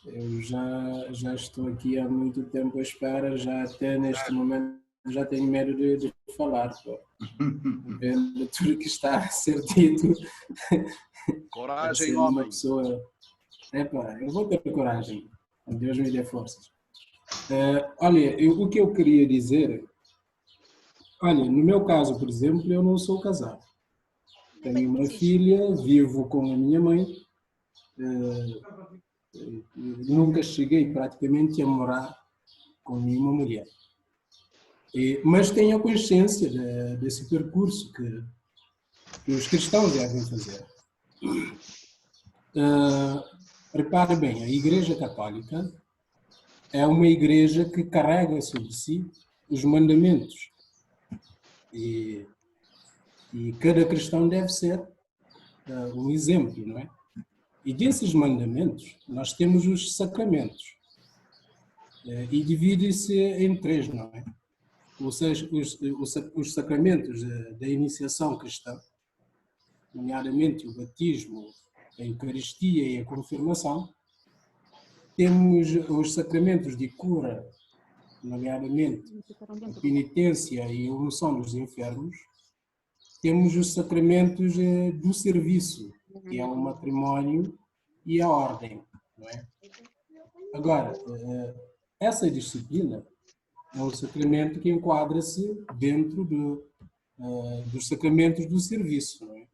Speaker 13: Eu já estou aqui há muito tempo à espera, já até neste momento já tenho medo de falar. Vendo tudo que está a ser dito.
Speaker 5: Coragem,
Speaker 13: uma
Speaker 5: homem.
Speaker 13: Pessoa... eu vou ter coragem. Deus me dê forças. Olha, o que eu queria dizer... Olha, no meu caso, por exemplo, eu não sou casado. Tenho uma filha, vivo com a minha mãe. Nunca cheguei praticamente a morar com nenhuma mulher. Mas tenho a consciência desse percurso que os cristãos devem fazer. Repare bem, a Igreja Católica é uma igreja que carrega sobre si os mandamentos. E cada cristão deve ser um exemplo, não é? E desses mandamentos, nós temos os sacramentos. E divide-se em 3, não é? Ou seja, os sacramentos da iniciação cristã, nomeadamente o batismo, a Eucaristia e a confirmação. Temos os sacramentos de cura, nomeadamente a penitência e a unção dos enfermos. Temos os sacramentos do serviço, que é o matrimónio e a ordem, não é? Agora, essa disciplina é um sacramento que enquadra-se dentro dos sacramentos do serviço, não é?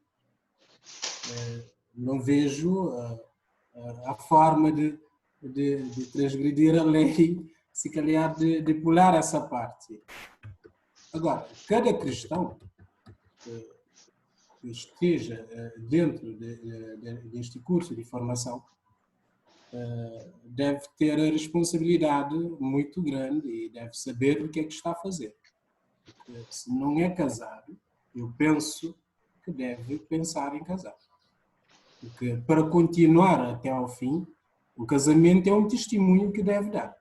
Speaker 13: Não vejo a forma de transgredir a lei, se calhar de pular essa parte. Agora, cada cristão que esteja dentro deste curso de formação deve ter a responsabilidade muito grande e deve saber o que é que está a fazer. Porque se não é casado, eu penso que deve pensar em casar. Porque para continuar até ao fim, o casamento é um testemunho que deve dar.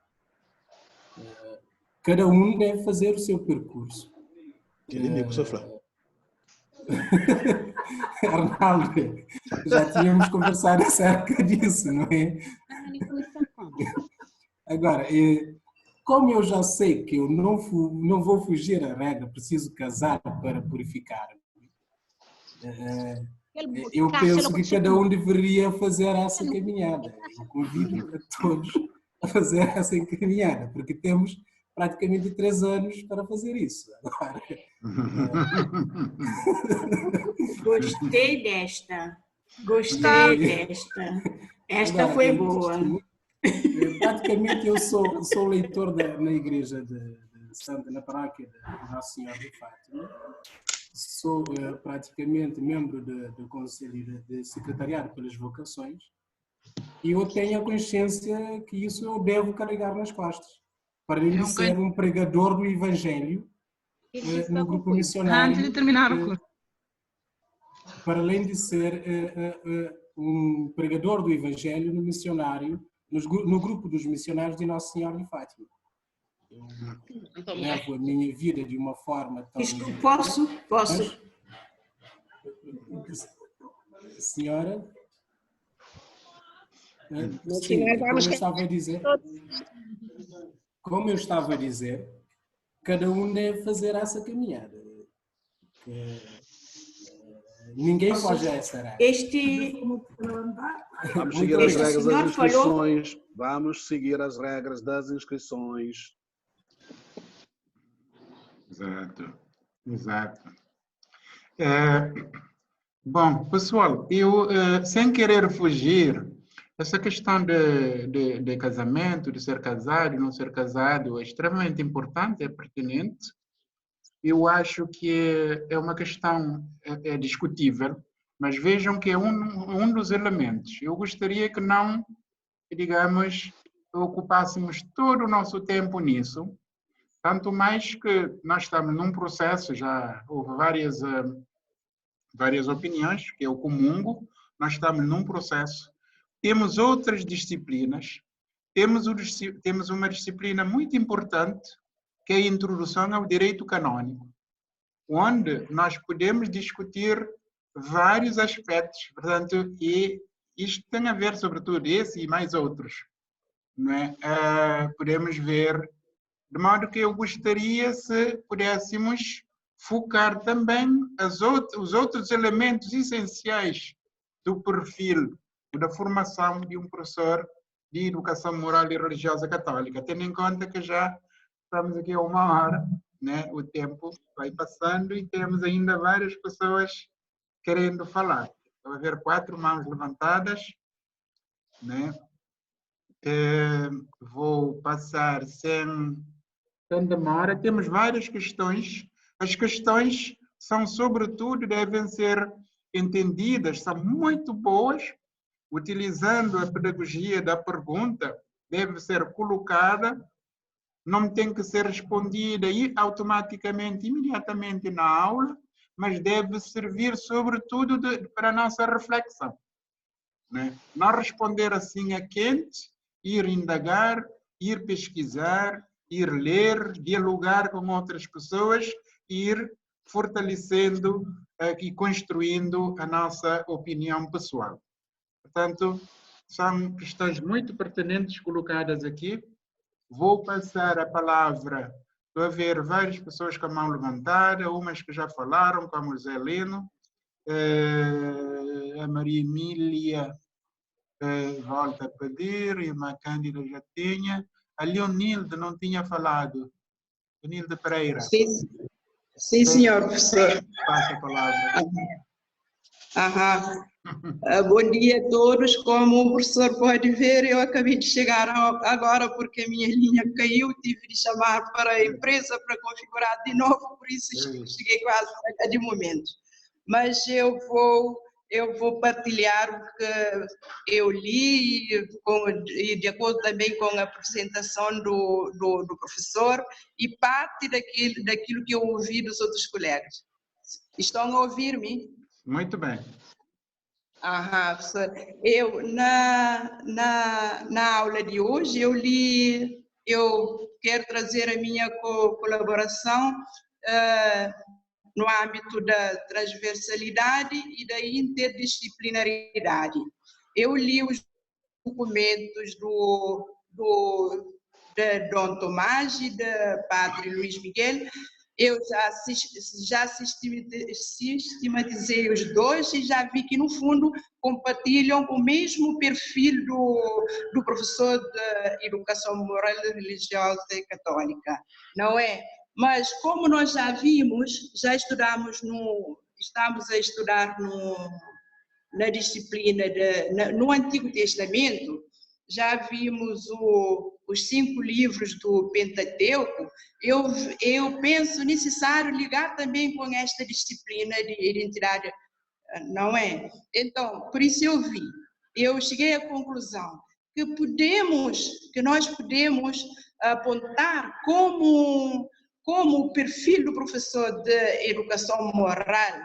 Speaker 13: Cada um deve fazer o seu percurso. Arnaldo, já tínhamos conversado acerca disso, não é? Agora, como eu já sei que eu não vou fugir à regra, preciso casar para purificar, eu penso que cada um deveria fazer essa caminhada. Eu convido a todos a fazer essa caminhada, porque temos praticamente 3 anos para fazer isso. Agora,
Speaker 10: Gostei desta. Gostei desta. Esta agora, foi boa.
Speaker 13: Praticamente eu sou leitor na igreja de Santa, na paróquia de Nossa Senhora de Fátima. Sou praticamente membro do Conselho de Secretariado pelas Vocações e eu tenho a consciência que isso eu devo carregar nas costas. Para ele ser um pregador do Evangelho no grupo missionário.
Speaker 2: Antes de terminar o curso.
Speaker 13: Para além de ser um pregador do Evangelho no missionário, no grupo dos missionários de Nossa Senhora de Fátima. Eu levo a minha vida de uma forma tão...
Speaker 10: Posso?
Speaker 13: Senhora? Sim, como eu estava a dizer, cada um deve fazer essa caminhada. Ninguém foge a essa regra.
Speaker 5: Vamos seguir as regras das inscrições. Vamos seguir as regras das inscrições.
Speaker 1: Exato. Bom, pessoal, eu, sem querer fugir, essa questão de casamento, de ser casado e não ser casado, é extremamente importante, é pertinente. Eu acho que é uma questão discutível, mas vejam que é um dos elementos. Eu gostaria que não, digamos, ocupássemos todo o nosso tempo nisso, tanto mais que nós estamos num processo, já houve várias opiniões, que é o comungo, nós estamos num processo. Temos outras disciplinas, temos uma disciplina muito importante, que é a introdução ao direito canônico, onde nós podemos discutir vários aspectos, portanto, e isto tem a ver, sobretudo, esse e mais outros, não é? Podemos ver, de modo que eu gostaria se pudéssemos focar também os outros elementos essenciais do perfil da formação de um professor de educação moral e religiosa católica, tendo em conta que já estamos aqui a 1 hora, né? O tempo vai passando e temos ainda várias pessoas querendo falar. Vai haver 4 mãos levantadas, né? Vou passar sem demora. Temos várias questões. As questões são, sobretudo, devem ser entendidas, são muito boas, utilizando a pedagogia da pergunta, deve ser colocada, não tem que ser respondida automaticamente, imediatamente na aula, mas deve servir, sobretudo, para a nossa reflexão. Né? Não responder assim a quente, ir indagar, ir pesquisar, ir ler, dialogar com outras pessoas, ir fortalecendo e construindo a nossa opinião pessoal. Portanto, são questões muito pertinentes colocadas aqui. Vou passar a palavra. Estou a ver várias pessoas com a mão levantada, umas que já falaram, como o Zé Lino, a Maria Emília volta a pedir, e a Cândida já tinha. A Leonilde não tinha falado. Leonilde Pereira.
Speaker 14: Sim, senhor professor.
Speaker 1: Passa a palavra.
Speaker 14: Bom dia a todos. Como o professor pode ver, eu acabei de chegar agora porque a minha linha caiu, tive de chamar para a empresa para configurar de novo, por isso cheguei quase de momento. Mas eu vou partilhar o que eu li e de acordo também com a apresentação do professor e parte daquilo que eu ouvi dos outros colegas. Estão a ouvir-me?
Speaker 1: Muito bem.
Speaker 14: Professor. Eu, na aula de hoje, eu quero trazer a minha colaboração no âmbito da transversalidade e da interdisciplinaridade. Eu li os documentos de Dom Tomás e do Padre Luís Miguel. Eu já sistematizei os dois e já vi que, no fundo, compartilham o mesmo perfil do professor de Educação Moral e Religiosa e Católica, não é? Mas, como nós já vimos, estamos a estudar na disciplina, no Antigo Testamento, já vimos os 5 livros do Pentateuco. Eu penso necessário ligar também com esta disciplina de identidade, não é? Então, por isso eu cheguei à conclusão que nós podemos apontar como o perfil do professor de Educação Moral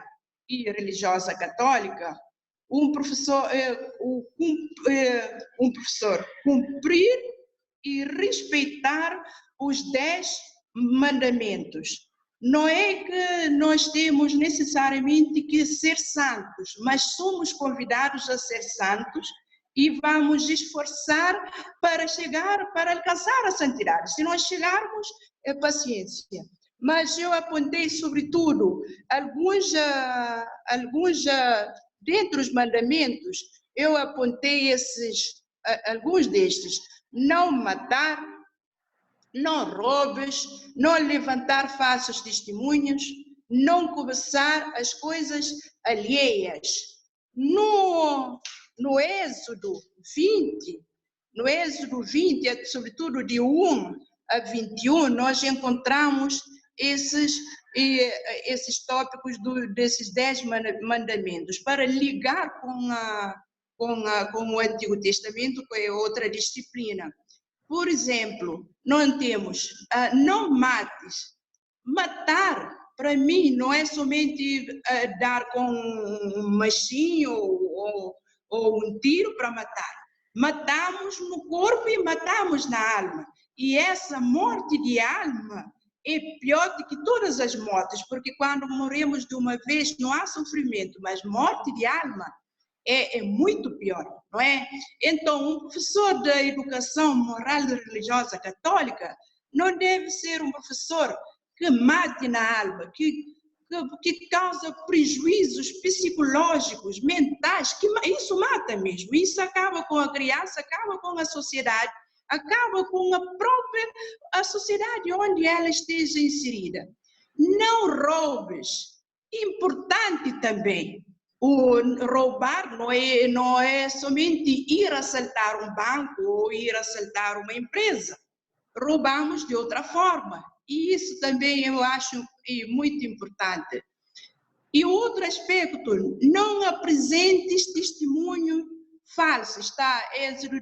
Speaker 14: e Religiosa Católica, um professor cumprir e respeitar os 10 mandamentos. Não é que nós temos necessariamente que ser santos, mas somos convidados a ser santos e vamos esforçar para alcançar a santidade. Se nós chegarmos, paciência. Mas eu apontei, sobretudo, alguns dentre os mandamentos, eu apontei alguns destes: não matar, não roubes, não levantar falsos testemunhos, não cobiçar as coisas alheias. No Êxodo 20, sobretudo de 1 a 21, nós encontramos esses tópicos desses 10 mandamentos, para ligar com o Antigo Testamento, que é outra disciplina. Por exemplo, não temos não mates. Matar, para mim, não é somente dar com um machinho ou um tiro para matar. Matamos no corpo e matamos na alma. E essa morte de alma é pior do que todas as mortes, porque quando morremos de uma vez não há sofrimento, mas morte de alma é muito pior, não é? Então, um professor da Educação Moral e Religiosa Católica não deve ser um professor que mate na alma, que causa prejuízos psicológicos, mentais, que isso mata mesmo. Isso acaba com a criança, acaba com a sociedade, acaba com a sociedade onde ela esteja inserida. Não roubes. Importante também. O roubar não é somente ir assaltar um banco ou ir assaltar uma empresa. Roubamos de outra forma. E isso também eu acho muito importante. E outro aspecto, não apresentes testemunho falso. Está Êxodo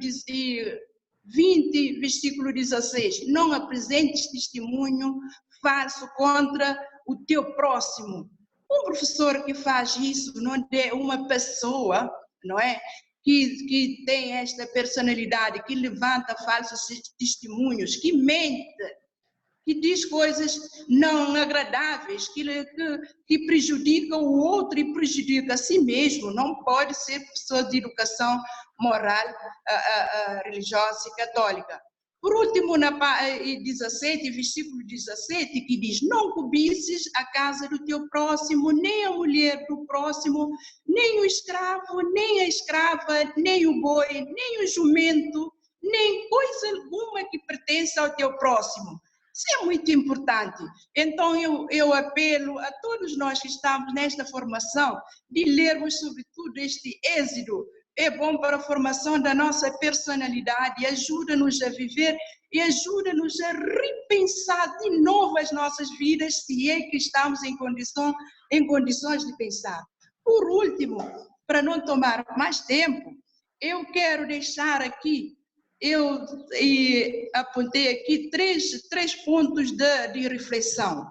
Speaker 14: 20, versículo 16. Não apresentes testemunho falso contra o teu próximo. Um professor que faz isso não é uma pessoa, não é? Que tem esta personalidade, que levanta falsos testemunhos, que mente, que diz coisas não agradáveis, que prejudica o outro e prejudica a si mesmo. Não pode ser professor de educação moral, religiosa e católica. Por último, na 17, versículo 17, que diz: não cobices a casa do teu próximo, nem a mulher do próximo, nem o escravo, nem a escrava, nem o boi, nem o jumento, nem coisa alguma que pertence ao teu próximo. Isso é muito importante. Então, eu apelo a todos nós que estamos nesta formação de lermos, sobretudo, este Êxodo. É bom para a formação da nossa personalidade, ajuda-nos a viver e ajuda-nos a repensar de novo as nossas vidas, se é que estamos em condições de pensar. Por último, para não tomar mais tempo, eu quero deixar aqui, eu apontei aqui três pontos de reflexão.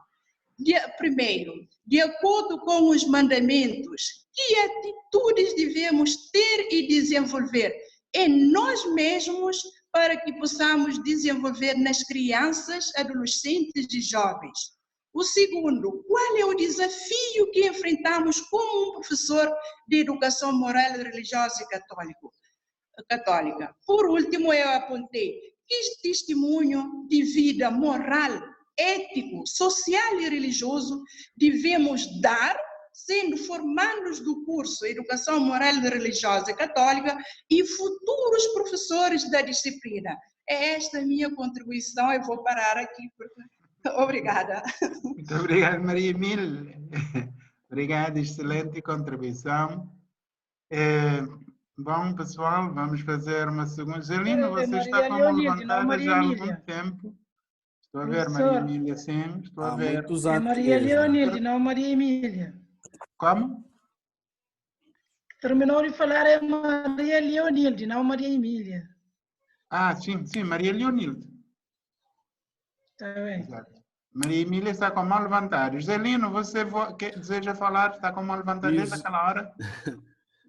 Speaker 14: Primeiro, de acordo com os mandamentos, que atitudes devemos ter e desenvolver em nós mesmos para que possamos desenvolver nas crianças, adolescentes e jovens? O segundo, qual é o desafio que enfrentamos como um professor de educação moral, religiosa e católica? Por último, eu apontei que testemunho de vida moral, ético, social e religioso devemos dar, sendo formandos do curso Educação Moral e Religiosa Católica e futuros professores da disciplina. É esta a minha contribuição, eu vou parar aqui. Obrigada.
Speaker 1: Muito obrigado, Maria Emília. Obrigada, excelente contribuição. Bom, pessoal, vamos fazer uma segunda. Zelina, você está com a mão levantada já há algum tempo. Estou a ver, Maria Emília, sim. Estou a ver.
Speaker 2: É Maria Leonilde, não Maria Emília.
Speaker 1: Como?
Speaker 2: Terminou de falar é Maria Leonilde, não Maria Emília.
Speaker 1: Ah, sim, Maria Leonilde.
Speaker 2: Está bem.
Speaker 1: Exato. Maria Emília está com a mão levantada. Zelino, você deseja falar? Está com a mão levantada desde aquela hora?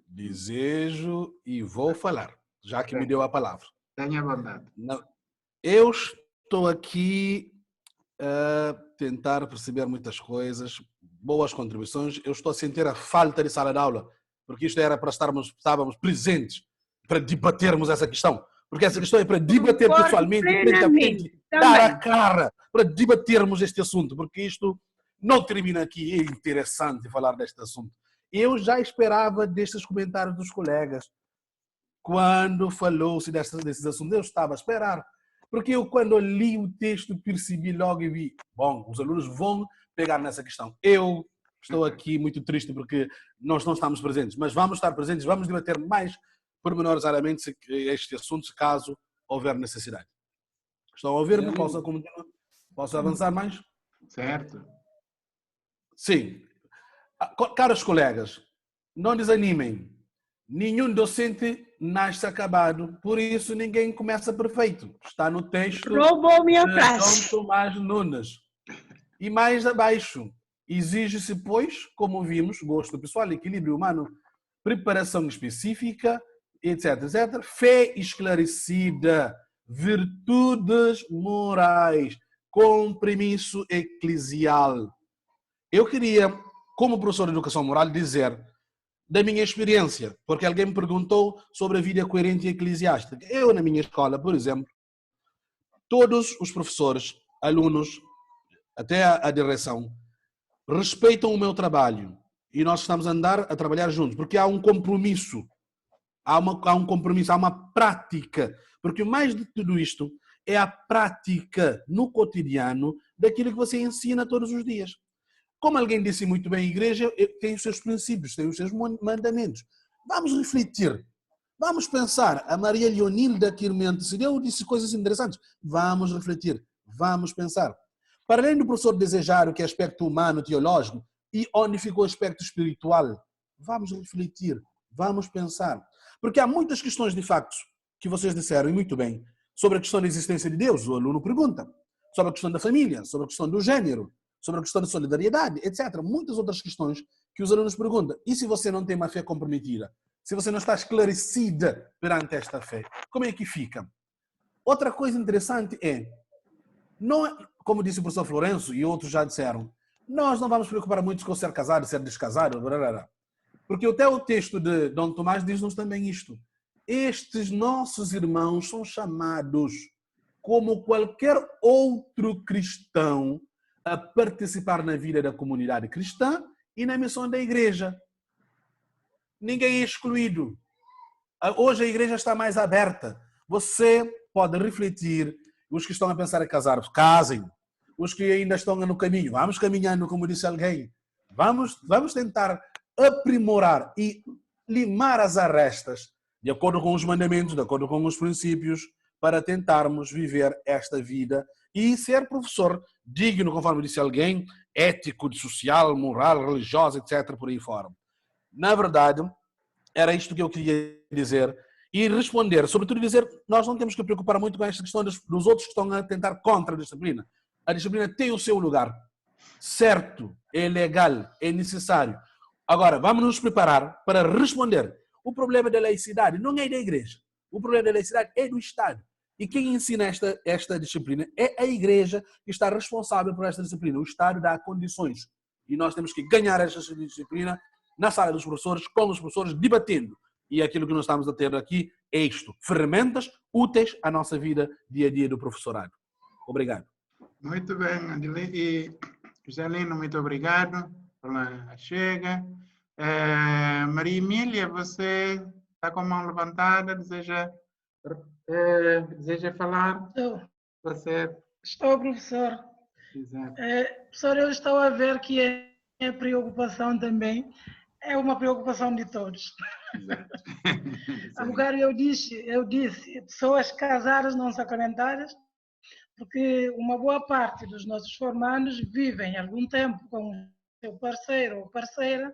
Speaker 5: Desejo e vou falar, já que me deu a palavra.
Speaker 1: Tenha vontade.
Speaker 5: Eu estou aqui a tentar perceber muitas coisas, boas contribuições. Eu estou a sentir a falta de sala de aula, porque isto era para estávamos presentes, para debatermos essa questão. Porque essa questão é para debater pessoalmente, frente a frente, cara a cara, para debatermos este assunto, porque isto não termina aqui. É interessante falar deste assunto. Eu já esperava destes comentários dos colegas. Quando falou-se desses assuntos, eu estava a esperar. Porque eu, quando li o texto, percebi logo e vi, bom, os alunos vão pegar nessa questão. Eu estou aqui muito triste porque nós não estamos presentes, mas vamos estar presentes, vamos debater mais pormenorizadamente este assunto, caso houver necessidade. Estão a ouvir-me? Posso continuar? Posso avançar mais?
Speaker 1: Certo.
Speaker 5: Sim. Caros colegas, não desanimem. Nenhum docente nasce acabado, por isso ninguém começa perfeito. Está no texto
Speaker 6: Roubou minha
Speaker 5: de
Speaker 6: frase.
Speaker 5: Dom Tomás Nunes. E mais abaixo, exige-se, pois, como vimos, gosto pessoal, equilíbrio humano, preparação específica, etc, etc, fé esclarecida, virtudes morais, compromisso eclesial. Eu queria, como professor de educação moral, dizer da minha experiência, porque alguém me perguntou sobre a vida coerente e eclesiástica. Eu, na minha escola, por exemplo, todos os professores, alunos, até a direção, respeitam o meu trabalho e nós estamos a andar a trabalhar juntos, porque há um compromisso, há uma prática, porque mais de tudo isto é a prática no cotidiano daquilo que você ensina todos os dias. Como alguém disse muito bem, a igreja tem os seus princípios, tem os seus mandamentos. Vamos refletir, vamos pensar. A Maria Leonilda, que me antecedeu, disse coisas interessantes. Vamos refletir, vamos pensar. Para além do professor desejar o que é aspecto humano, teológico, e onde ficou o aspecto espiritual, vamos refletir, vamos pensar. Porque há muitas questões de facto que vocês disseram, e muito bem, sobre a questão da existência de Deus, o aluno pergunta, sobre a questão da família, sobre a questão do gênero, sobre a questão da solidariedade, etc. Muitas outras questões que os alunos perguntam. E se você não tem uma fé comprometida? Se você não está esclarecida perante esta fé, como é que fica? Outra coisa interessante é, não, como disse o professor Florencio e outros já disseram, nós não vamos preocupar muito com ser casado, ser descasado, porque até o texto de Dom Tomás diz-nos também isto. Estes nossos irmãos são chamados, como qualquer outro cristão, a participar na vida da comunidade cristã e na missão da igreja. Ninguém é excluído. Hoje a igreja está mais aberta. Você pode refletir, os que estão a pensar em casar, casem. Os que ainda estão no caminho, vamos caminhando, como disse alguém. Vamos tentar aprimorar e limar as arestas, de acordo com os mandamentos, de acordo com os princípios, para tentarmos viver esta vida e ser professor digno, conforme disse alguém, ético, social, moral, religioso, etc., por aí fora. Na verdade, era isto que eu queria dizer e responder, sobretudo dizer, nós não temos que preocupar muito com esta questão dos outros que estão a tentar contra a disciplina. A disciplina tem o seu lugar, certo, é legal, é necessário. Agora, vamos nos preparar para responder. O problema da laicidade não é da igreja, o problema da laicidade é do Estado. E quem ensina esta disciplina é a igreja que está responsável por esta disciplina. O Estado dá condições e nós temos que ganhar esta disciplina na sala dos professores, com os professores, debatendo. E aquilo que nós estamos a ter aqui é isto, ferramentas úteis à nossa vida dia a dia do professorado. Obrigado.
Speaker 1: Muito bem, e Joselino, muito obrigado pela chega. Maria Emília, você está com a mão levantada, deseja falar?
Speaker 2: Estou, professor.
Speaker 1: Exato.
Speaker 2: Professor, eu estou a ver que a preocupação também é uma preocupação de todos. Há lugar eu disse, pessoas casadas não sacramentadas, porque uma boa parte dos nossos formandos vivem algum tempo com o seu parceiro ou parceira,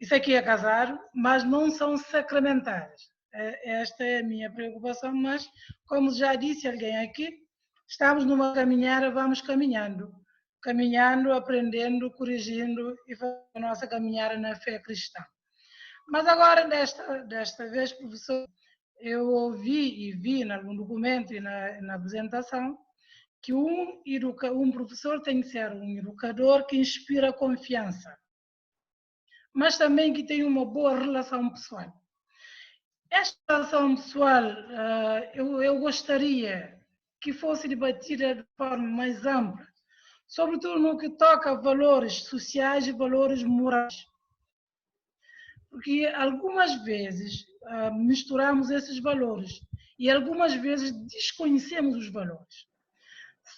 Speaker 2: isso aqui é casado, mas não são sacramentadas. Esta é a minha preocupação, mas, como já disse alguém aqui, estamos numa caminhada, vamos caminhando, aprendendo, corrigindo e fazendo a nossa caminhada na fé cristã. Mas agora, desta vez, professor, eu ouvi e vi em algum documento e na apresentação que um professor tem que ser um educador que inspira confiança, mas também que tem uma boa relação pessoal. Esta relação pessoal, eu gostaria que fosse debatida de forma mais ampla, sobretudo no que toca a valores sociais e valores morais. Porque algumas vezes misturamos esses valores e algumas vezes desconhecemos os valores.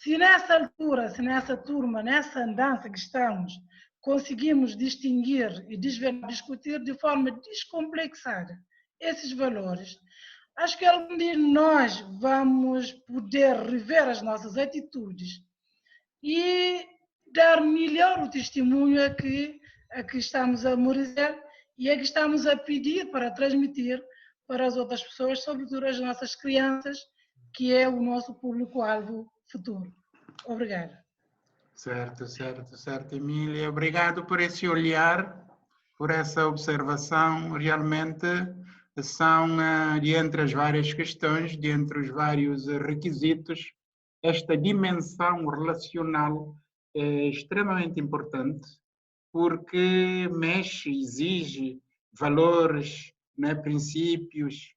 Speaker 2: Se nessa altura, se nessa turma, nessa andança que estamos, conseguimos distinguir e discutir de forma descomplexada esses valores, acho que algum dia nós vamos poder rever as nossas atitudes e dar melhor o testemunho a que estamos a merecer e a que estamos a pedir para transmitir para as outras pessoas, sobretudo as nossas crianças, que é o nosso público-alvo futuro. Obrigada.
Speaker 1: Certo, Emília. Obrigado por esse olhar, por essa observação. Realmente são, de entre as várias questões, de entre os vários requisitos, esta dimensão relacional é extremamente importante, porque mexe, exige valores, né, princípios,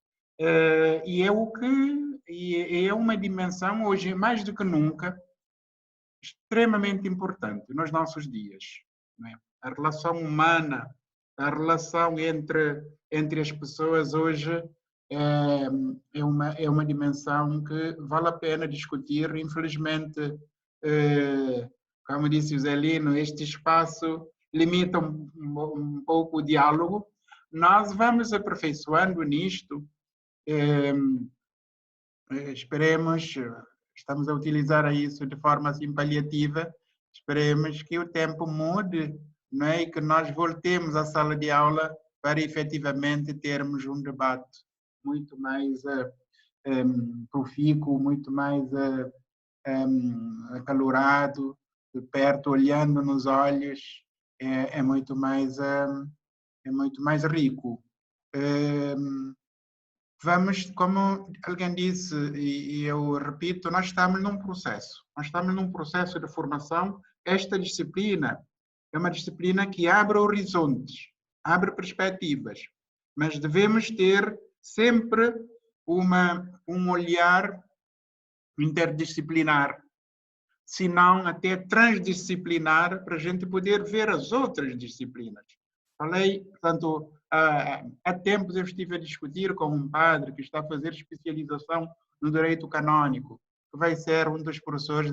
Speaker 1: e é uma dimensão hoje mais do que nunca extremamente importante nos nossos dias, né? A relação humana, a relação entre as pessoas hoje é uma dimensão que vale a pena discutir. Infelizmente, como disse o Zelino, este espaço limita um pouco o diálogo. Nós vamos aperfeiçoando nisto. Esperemos, estamos a utilizar isso de forma assim paliativa, esperemos que o tempo mude, não é? E que nós voltemos à sala de aula para efetivamente termos um debate muito mais profícuo, muito mais acalorado, de perto, olhando nos olhos, é muito mais rico. Vamos, como alguém disse, e eu repito, nós estamos num processo. Nós estamos num processo de formação. Esta disciplina é uma disciplina que abre horizontes, abre perspectivas, mas devemos ter sempre um olhar interdisciplinar, se não até transdisciplinar, para a gente poder ver as outras disciplinas. Falei, portanto, há tempos eu estive a discutir com um padre que está a fazer especialização no direito canônico, que vai ser um dos professores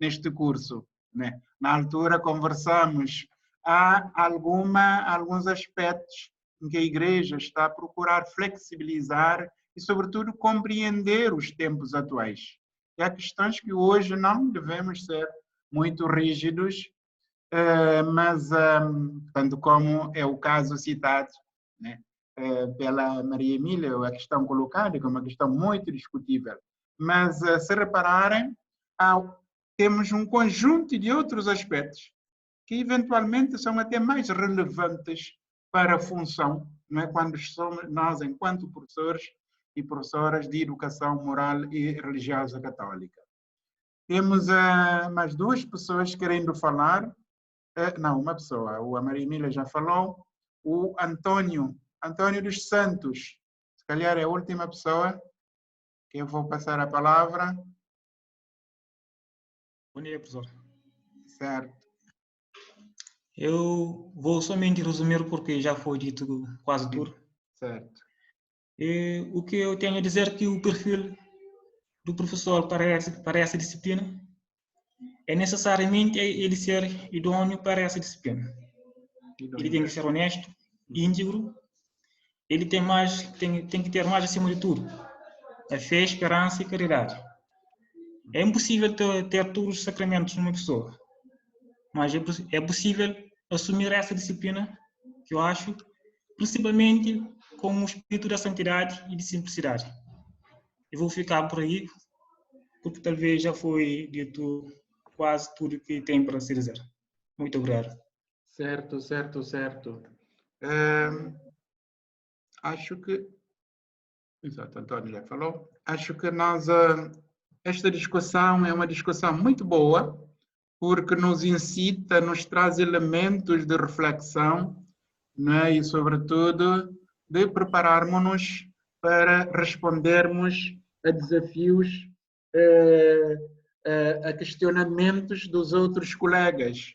Speaker 1: neste curso, né? Na altura conversamos, há alguns aspectos em que a Igreja está a procurar flexibilizar e, sobretudo, compreender os tempos atuais. E há questões que hoje não devemos ser muito rígidos, mas, tanto como é o caso citado, né, pela Maria Emília, a questão colocada, que é uma questão muito discutível. Mas, se repararem, temos um conjunto de outros aspectos que, eventualmente, são até mais relevantes para a função, não é? Quando somos nós, enquanto professores e professoras de educação moral e religiosa católica. Temos mais duas pessoas querendo falar. Não, uma pessoa. A Maria Emília já falou. O Antônio dos Santos. Se calhar é a última pessoa que eu vou passar a palavra.
Speaker 15: Bom dia, professor.
Speaker 1: Certo.
Speaker 15: Eu vou somente resumir porque já foi dito quase tudo.
Speaker 1: Certo.
Speaker 15: E o que eu tenho a dizer é que o perfil do professor para essa disciplina é necessariamente ele ser idôneo para essa disciplina. Ele tem que ser honesto, íntegro, ele tem que ter mais acima de tudo a fé, esperança e caridade. É impossível ter todos os sacramentos numa pessoa, mas é possível assumir essa disciplina, que eu acho, principalmente com o espírito da santidade e de simplicidade. Eu vou ficar por aí, porque talvez já foi dito quase tudo que tem para se dizer. Muito obrigado.
Speaker 1: Certo. Acho que... Exato, Antônio já falou. Acho que esta discussão é uma discussão muito boa, porque nos incita, nos traz elementos de reflexão, né? E, sobretudo, de prepararmos-nos para respondermos a desafios, a questionamentos dos outros colegas.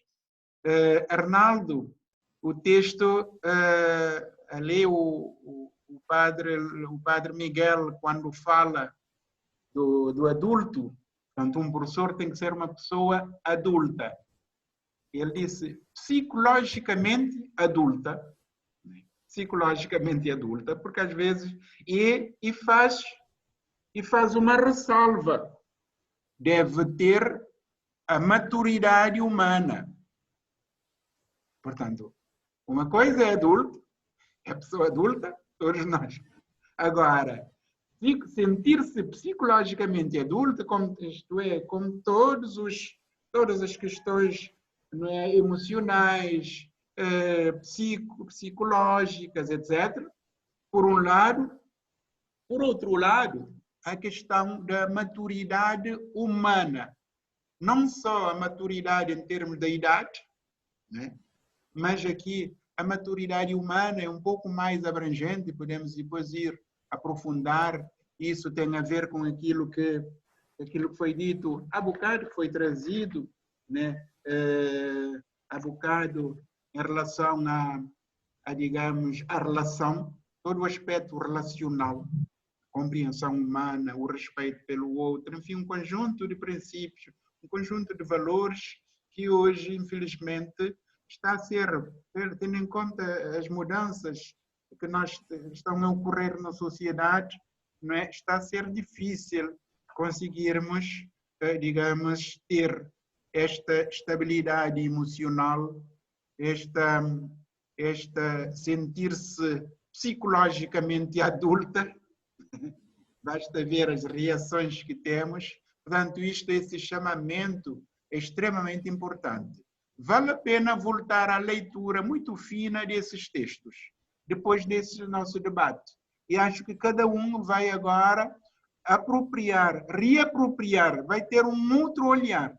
Speaker 1: Arnaldo, o texto, ali o padre Miguel, quando fala do adulto, portanto, um professor tem que ser uma pessoa adulta. Ele disse psicologicamente adulta, porque às vezes e faz uma ressalva. Deve ter a maturidade humana. Portanto, uma coisa é adulto, é pessoa adulta, todos nós. Agora, sentir-se psicologicamente adulto, isto é, com todas as questões, não é, emocionais, psicológicas, etc. Por um lado. Por outro lado, a questão da maturidade humana. Não só a maturidade em termos da idade, né? Mas aqui a maturidade humana é um pouco mais abrangente, podemos depois ir aprofundar. Isso tem a ver com aquilo que foi dito há bocado, que foi trazido, né? Há bocado em relação digamos, a relação, todo o aspecto relacional, compreensão humana, o respeito pelo outro, enfim, um conjunto de princípios, um conjunto de valores que hoje, infelizmente, está a ser, tendo em conta as mudanças que estão a ocorrer na sociedade, não é? Está a ser difícil conseguirmos, digamos, ter esta estabilidade emocional, esta sentir-se psicologicamente adulta, basta ver as reações que temos. Portanto, esse chamamento é extremamente importante. Vale a pena voltar à leitura muito fina desses textos, depois desse nosso debate. E acho que cada um vai agora apropriar, reapropriar, vai ter um outro olhar.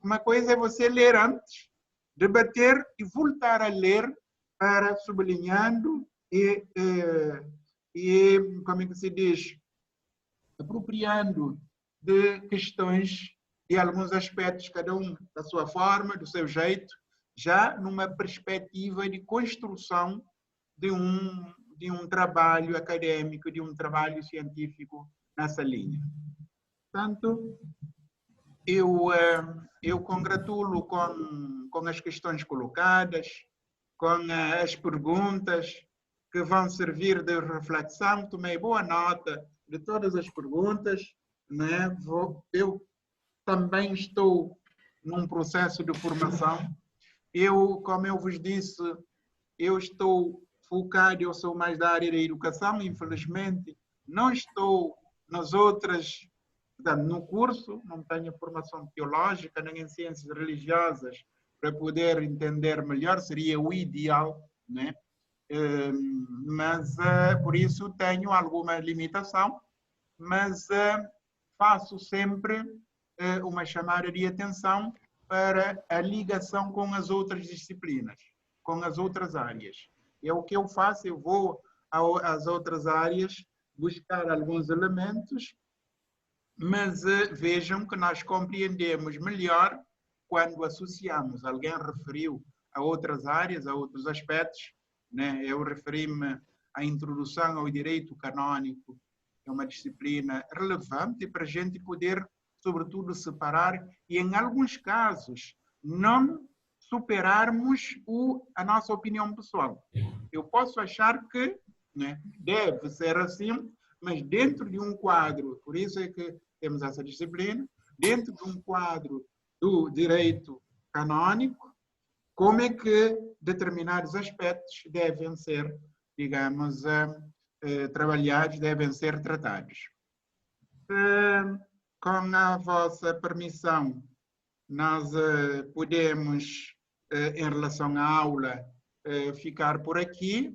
Speaker 1: Uma coisa é você ler antes, debater e voltar a ler para sublinhando e como é que se diz, apropriando de questões, de alguns aspectos, cada um da sua forma, do seu jeito, já numa perspectiva de construção de um trabalho acadêmico, de um trabalho científico nessa linha. Portanto, eu congratulo com as questões colocadas, com as perguntas que vão servir de reflexão. Tomei boa nota de todas as perguntas, né? Eu também estou num processo de formação. Como eu vos disse, eu estou focado, eu sou mais da área da educação, infelizmente não estou nas outras, no curso, não tenho formação teológica, nem em ciências religiosas, para poder entender melhor, seria o ideal, né? Mas por isso tenho alguma limitação, mas faço sempre uma chamada de atenção para a ligação com as outras disciplinas, com as outras áreas. É o que eu faço, eu vou às outras áreas buscar alguns elementos, mas vejam que nós compreendemos melhor quando associamos. Alguém referiu a outras áreas, a outros aspectos, né? Eu referi-me à introdução ao direito canônico, é uma disciplina relevante para a gente poder, sobretudo, separar e, em alguns casos, não superarmos a nossa opinião pessoal. Eu posso achar que, né, deve ser assim, mas dentro de um quadro, por isso é que temos essa disciplina, dentro de um quadro do direito canônico, como é que determinados aspectos devem ser, digamos, trabalhados, devem ser tratados. Com a vossa permissão, nós podemos, em relação à aula, ficar por aqui.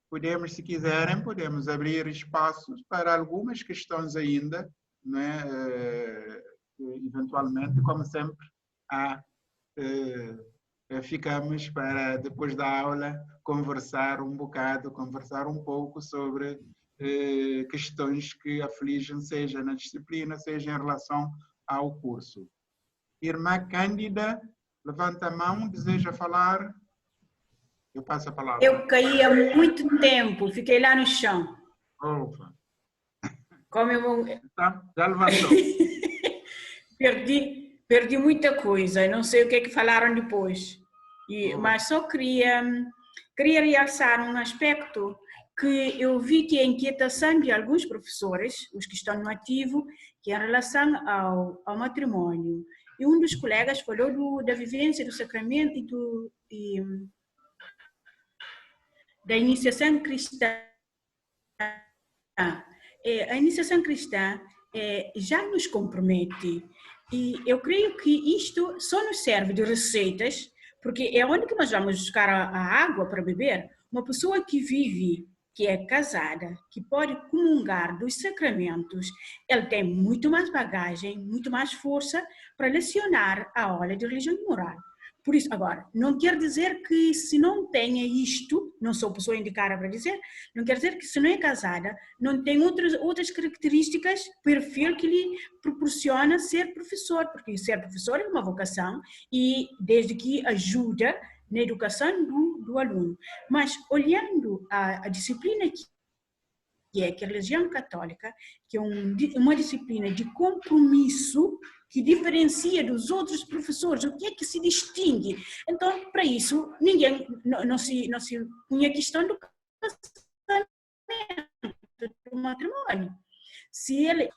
Speaker 1: Podemos, se quiserem, podemos abrir espaços para algumas questões ainda, né? Eventualmente, como sempre, ficamos para, depois da aula, conversar um bocado, conversar um pouco sobre questões que afligem, seja na disciplina, seja em relação ao curso. Irmã Cândida, levanta a mão, deseja falar? Eu passo a palavra.
Speaker 10: Eu caí há muito tempo, fiquei lá no chão.
Speaker 1: Opa.
Speaker 10: Como eu...
Speaker 1: Já levantou.
Speaker 10: Perdi muita coisa, não sei o que é que falaram depois. Mas só queria realçar um aspecto que eu vi que a inquietação de alguns professores, os que estão no ativo, que é em relação ao matrimônio. E um dos colegas falou da vivência do sacramento e da iniciação cristã. A iniciação cristã já nos compromete. E eu creio que isto só nos serve de receitas, porque é onde que nós vamos buscar a água para beber. Uma pessoa que vive, que é casada, que pode comungar dos sacramentos, ela tem muito mais bagagem, muito mais força para lecionar a aula de religião e moral. Por isso, agora, não quer dizer que se não tenha isto, não sou pessoa indicada para dizer, não quer dizer que se não é casada, não tem outras características, perfil que lhe proporciona ser professor, porque ser professor é uma vocação e desde que ajuda na educação do aluno. Mas olhando a disciplina que é a religião católica, que é uma disciplina de compromisso, que diferencia dos outros professores, o que é que se distingue. Então, para isso, ninguém não se põe a questão do casamento, do matrimônio. Se ele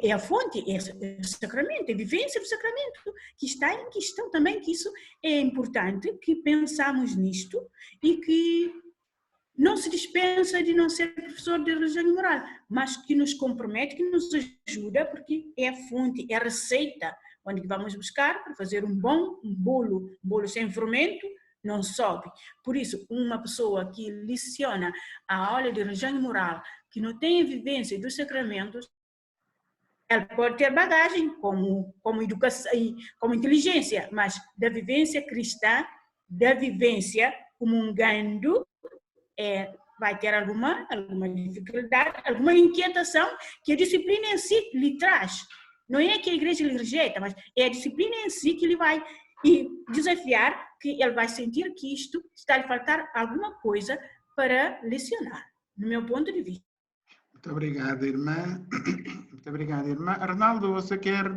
Speaker 10: é a fonte, é o sacramento, é a vivência do sacramento que está em questão também, que isso é importante, que pensamos nisto e que não se dispensa de não ser professor de religião e moral, mas que nos compromete, que nos ajuda, porque é a fonte, é a receita onde vamos buscar para fazer um bolo sem fermento, não sobe. Por isso, uma pessoa que leciona a aula de religião e moral, que não tem a vivência dos sacramentos, ela pode ter bagagem como educação, como inteligência, mas da vivência cristã, da vivência comungando, vai ter alguma dificuldade, alguma inquietação que a disciplina em si lhe traz. Não é que a igreja lhe rejeita, mas é a disciplina em si que lhe vai desafiar, que ele vai sentir que isto está a lhe faltar alguma coisa para lecionar, no meu ponto de vista.
Speaker 1: Muito obrigado, irmã. Muito obrigado, irmã. Arnaldo, você quer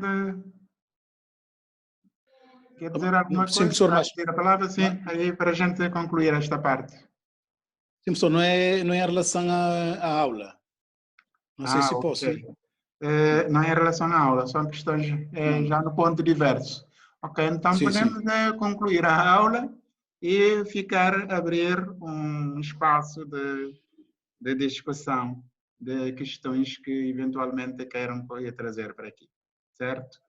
Speaker 1: dizer alguma coisa?
Speaker 16: Sim, professor, mas...
Speaker 1: a palavra, sim, aí para a gente concluir esta parte.
Speaker 16: Sim, professor, não é em relação à aula. Não sei se posso.
Speaker 1: Não é em relação à aula, são questões já no ponto diverso. Ok, então
Speaker 16: sim,
Speaker 1: podemos
Speaker 16: sim.
Speaker 1: Concluir a aula e abrir um espaço de discussão de questões que eventualmente queiram trazer para aqui, certo?